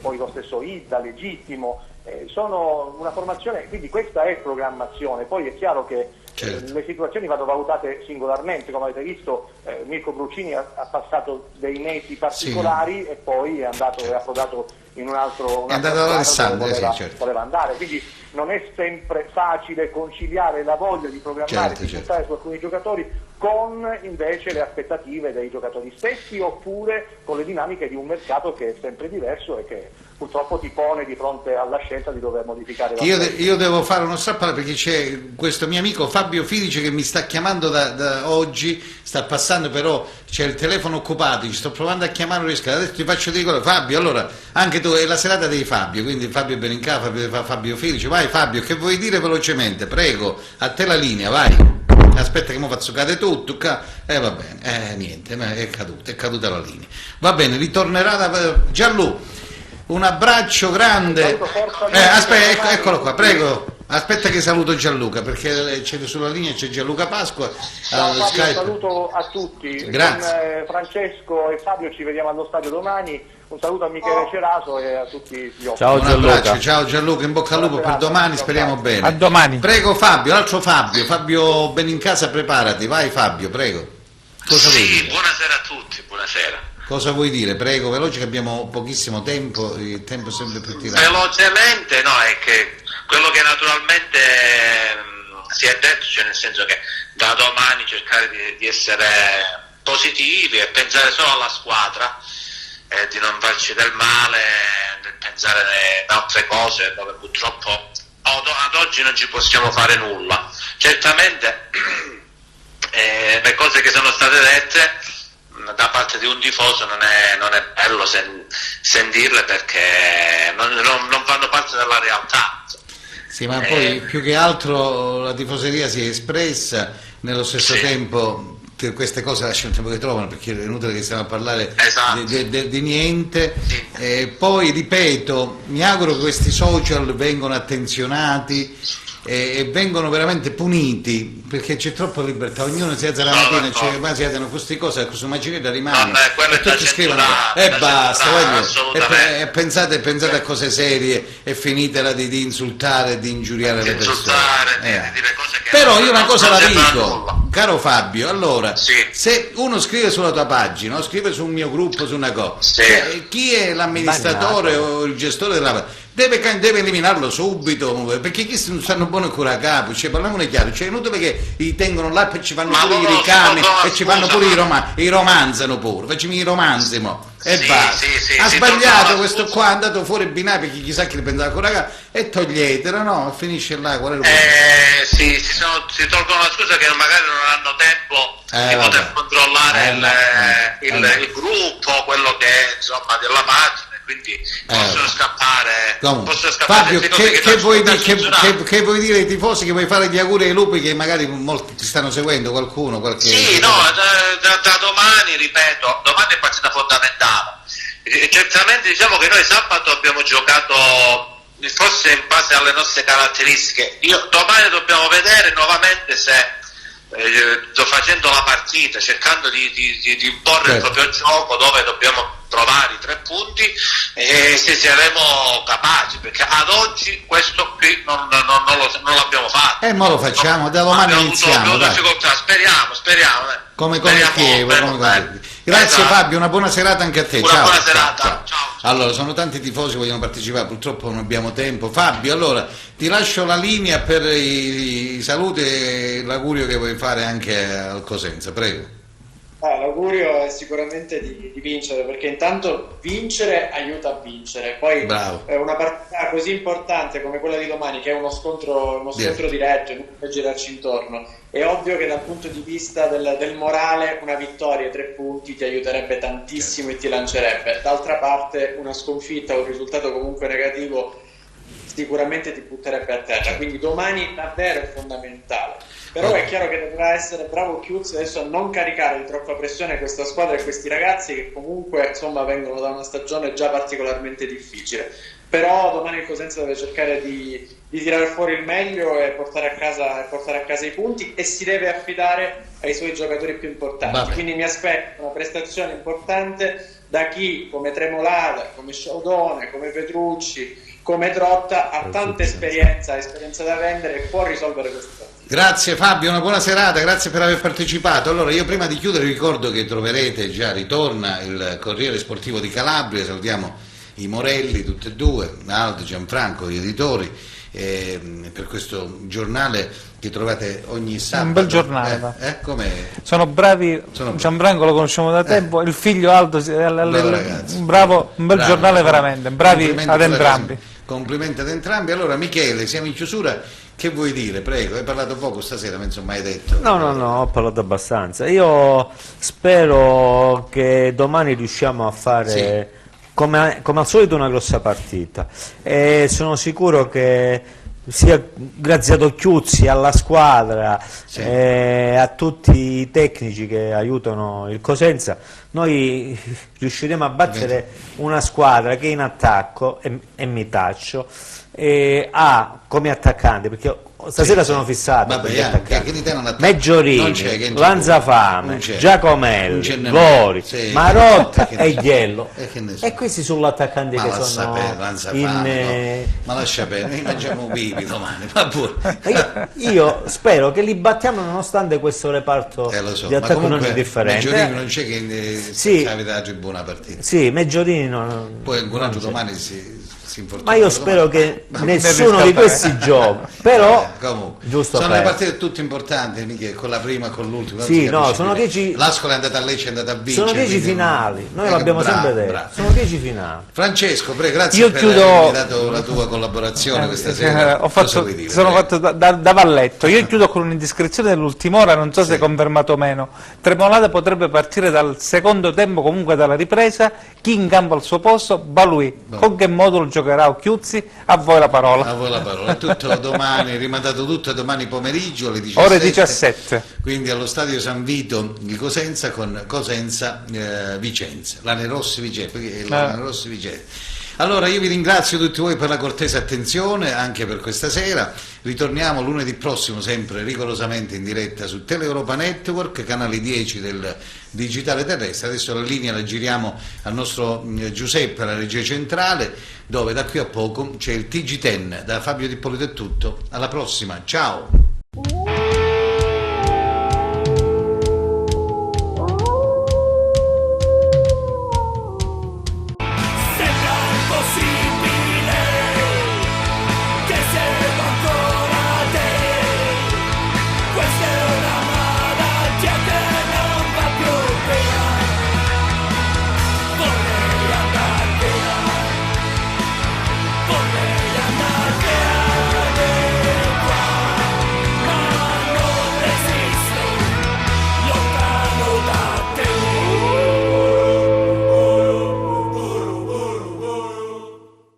poi lo stesso Idda, Legittimo. Sono una formazione, quindi questa è programmazione. Poi è chiaro che le situazioni vanno valutate singolarmente. Come avete visto, Mirko Bruccini ha passato dei mesi particolari e poi è approdato in un altro voleva andare, quindi non è sempre facile conciliare la voglia di programmare e di puntare su alcuni giocatori con invece le aspettative dei giocatori stessi, oppure con le dinamiche di un mercato che è sempre diverso e che purtroppo ti pone di fronte alla scelta di dover modificare la io devo fare uno strappale perché c'è questo mio amico Fabio Fidice che mi sta chiamando da oggi, sta passando, però c'è il telefono occupato, ci sto provando a chiamare, adesso ti faccio dire Fabio, allora anche tu è la serata dei Fabio, quindi Fabio Benincà, Fabio Fidice, vai Fabio, che vuoi dire velocemente, prego, a te la linea, vai. Aspetta che mi faccio cadere tutto, va bene, niente, è caduta la linea, va bene, ritornerà Gianluca. Un abbraccio grande. Aspetta, eccolo qua, prego. Aspetta che saluto Gianluca, perché sulla linea c'è Gianluca Pasqua. Ciao Fabio, un saluto a tutti. Grazie. Con Francesco e Fabio ci vediamo allo stadio domani. Un saluto a Michele Ceraso e a tutti gli ospiti. Ciao Gianluca. Ciao Gianluca, in bocca al lupo per domani, speriamo bene. A domani. Prego Fabio, l'altro Fabio Benincasa, preparati, vai Fabio, prego. Cosa vuoi dire? Buonasera a tutti, buonasera. Cosa vuoi dire? Prego, veloce che abbiamo pochissimo tempo, il tempo è sempre più tirato. Velocemente, no, è che quello che naturalmente si è detto, cioè nel senso che da domani cercare di essere positivi e pensare solo alla squadra, di non farci del male, di pensare ad altre cose dove purtroppo ad oggi non ci possiamo fare nulla. Certamente le cose che sono state dette da parte di un tifoso non è bello sentirle, perché non fanno parte della realtà. Sì, ma poi più che altro la tifoseria si è espressa, nello stesso tempo queste cose lasciano il tempo che trovano, perché è inutile che stiamo a parlare di niente. Poi ripeto, mi auguro che questi social vengano attenzionati e vengono veramente puniti, perché c'è troppa libertà, ognuno si alza la mattina ma si alzano queste cose, questo macinetta rimane e tutti scrivono basta, e pensate a cose serie e finitela di insultare e di ingiuriare le persone. Di dire cose che però io una cosa la dico, caro Fabio, allora se uno scrive sulla tua pagina o scrive su un mio gruppo, su una cosa, chi è l'amministratore o il gestore della deve eliminarlo subito, perché questi non stanno buono ancora a capo, cioè parliamone chiaro, cioè è inutile che li tengono là e ci fanno pure i ricami e ci fanno pure i romanzano pure, facciamo i romanzi e basta. Ha sbagliato questo qua, è andato fuori binario perché chissà che li prendeva ancora a capo e toglietelo, no? Finisce là, qual è il problema? Si tolgono la scusa che magari non hanno tempo di poter controllare il gruppo, quello che è insomma della pagina, quindi possono scappare. Fabio, che vuoi dire ai tifosi, che vuoi fare gli auguri ai lupi, che magari molti ti stanno seguendo, qualcuno? Sì, no, da domani, ripeto, domani è partita fondamentale. Certamente diciamo che noi sabato abbiamo giocato forse in base alle nostre caratteristiche. Domani dobbiamo vedere nuovamente se facendo la partita, cercando di imporre il proprio gioco, dove dobbiamo trovare i 3 punti, e se saremo capaci, perché ad oggi questo qui non l'abbiamo fatto. E mo lo facciamo, da domani iniziamo. Speriamo. Come Chievo. Grazie Fabio, una buona serata anche a te. Buona serata. Ciao. Allora, sono tanti tifosi che vogliono partecipare, purtroppo non abbiamo tempo. Fabio, allora ti lascio la linea per i saluti e l'augurio che vuoi fare anche al Cosenza, prego. L'augurio è sicuramente di vincere, perché intanto vincere aiuta a vincere, poi una partita così importante come quella di domani, che è uno scontro diretto, non per girarci intorno, è ovvio che dal punto di vista del morale una vittoria, 3 punti ti aiuterebbe tantissimo e ti lancerebbe. D'altra parte una sconfitta o un risultato comunque negativo sicuramente ti butterebbe a terra, quindi domani davvero è fondamentale. Però è chiaro che dovrà essere bravo Chiuzzi adesso a non caricare di troppa pressione questa squadra e questi ragazzi, che comunque insomma vengono da una stagione già particolarmente difficile. Però domani il Cosenza deve cercare di tirare fuori il meglio e portare a casa i punti, e si deve affidare ai suoi giocatori più importanti. Quindi mi aspetto una prestazione importante da chi, come Tremolada, come Sciaudone, come Petrucci, come Trotta, ha tanta esperienza da vendere e può risolvere queste cose. Grazie Fabio, una buona serata, grazie per aver partecipato. Allora, io prima di chiudere ricordo che troverete, già ritorna il Corriere Sportivo di Calabria, salutiamo i Morelli, tutti e due, Aldo, Gianfranco, gli editori, per questo giornale che trovate ogni sabato. Un bel giornale. Sono bravi, Gianfranco lo conosciamo da tempo, il figlio Aldo, un bel giornale veramente, bravi ad entrambi. Complimenti ad entrambi. Allora Michele, siamo in chiusura, che vuoi dire? Prego, hai parlato poco stasera, ma insomma hai detto. No, ho parlato abbastanza. Io spero che domani riusciamo a fare come al solito una grossa partita, e sono sicuro che sia grazie ad Occhiuzzi, alla squadra, a tutti i tecnici che aiutano il Cosenza, noi riusciremo a battere una squadra che in attacco, e mi taccio, ha come attaccante, perché stasera sono fissato Meggiorini, Lanzafame, Giacomelli, Gori, Marotta e Ghiello, e questi sull'attaccante che sono ma lascia bene, noi mangiamo vivi domani, io spero che li battiamo nonostante questo reparto di attacco non è differente. Meggiorini non c'è che avete la buona partita, Meggiorini poi il coraggio domani si ma io spero che nessuno di questi giochi, però giusto, sono le partite tutte importanti, Michele, con la prima e con l'ultima. Sono 10. L'Ascoli è andata a Lecce, è andata a vincere. Sono 10 finali, noi l'abbiamo sempre detto. Sono 10 finali. Francesco, prego, grazie per avermi dato la tua collaborazione questa sera. Sono fatto da valletto. Io chiudo con un'indiscrezione dell'ultima ora, non so se è confermato o meno. Tremolada potrebbe partire dal secondo tempo, comunque dalla ripresa. Chi in campo al suo posto? Balui. Con che modulo giocherà Occhiuzzi? A voi la parola. A voi la parola. È tutto domani, rimandato tutto domani pomeriggio alle 17. Ore 17. Quindi allo stadio San Vito di Cosenza con Cosenza Vicenza. Lanerossi Vicenza. Allora io vi ringrazio tutti voi per la cortese attenzione anche per questa sera. Ritorniamo lunedì prossimo, sempre rigorosamente in diretta su Teleeuropa Network, canale 10 del digitale terrestre. Adesso la linea la giriamo al nostro Giuseppe, alla regia centrale, dove da qui a poco c'è il TG10. Da Fabio Di Polito è tutto, alla prossima, ciao!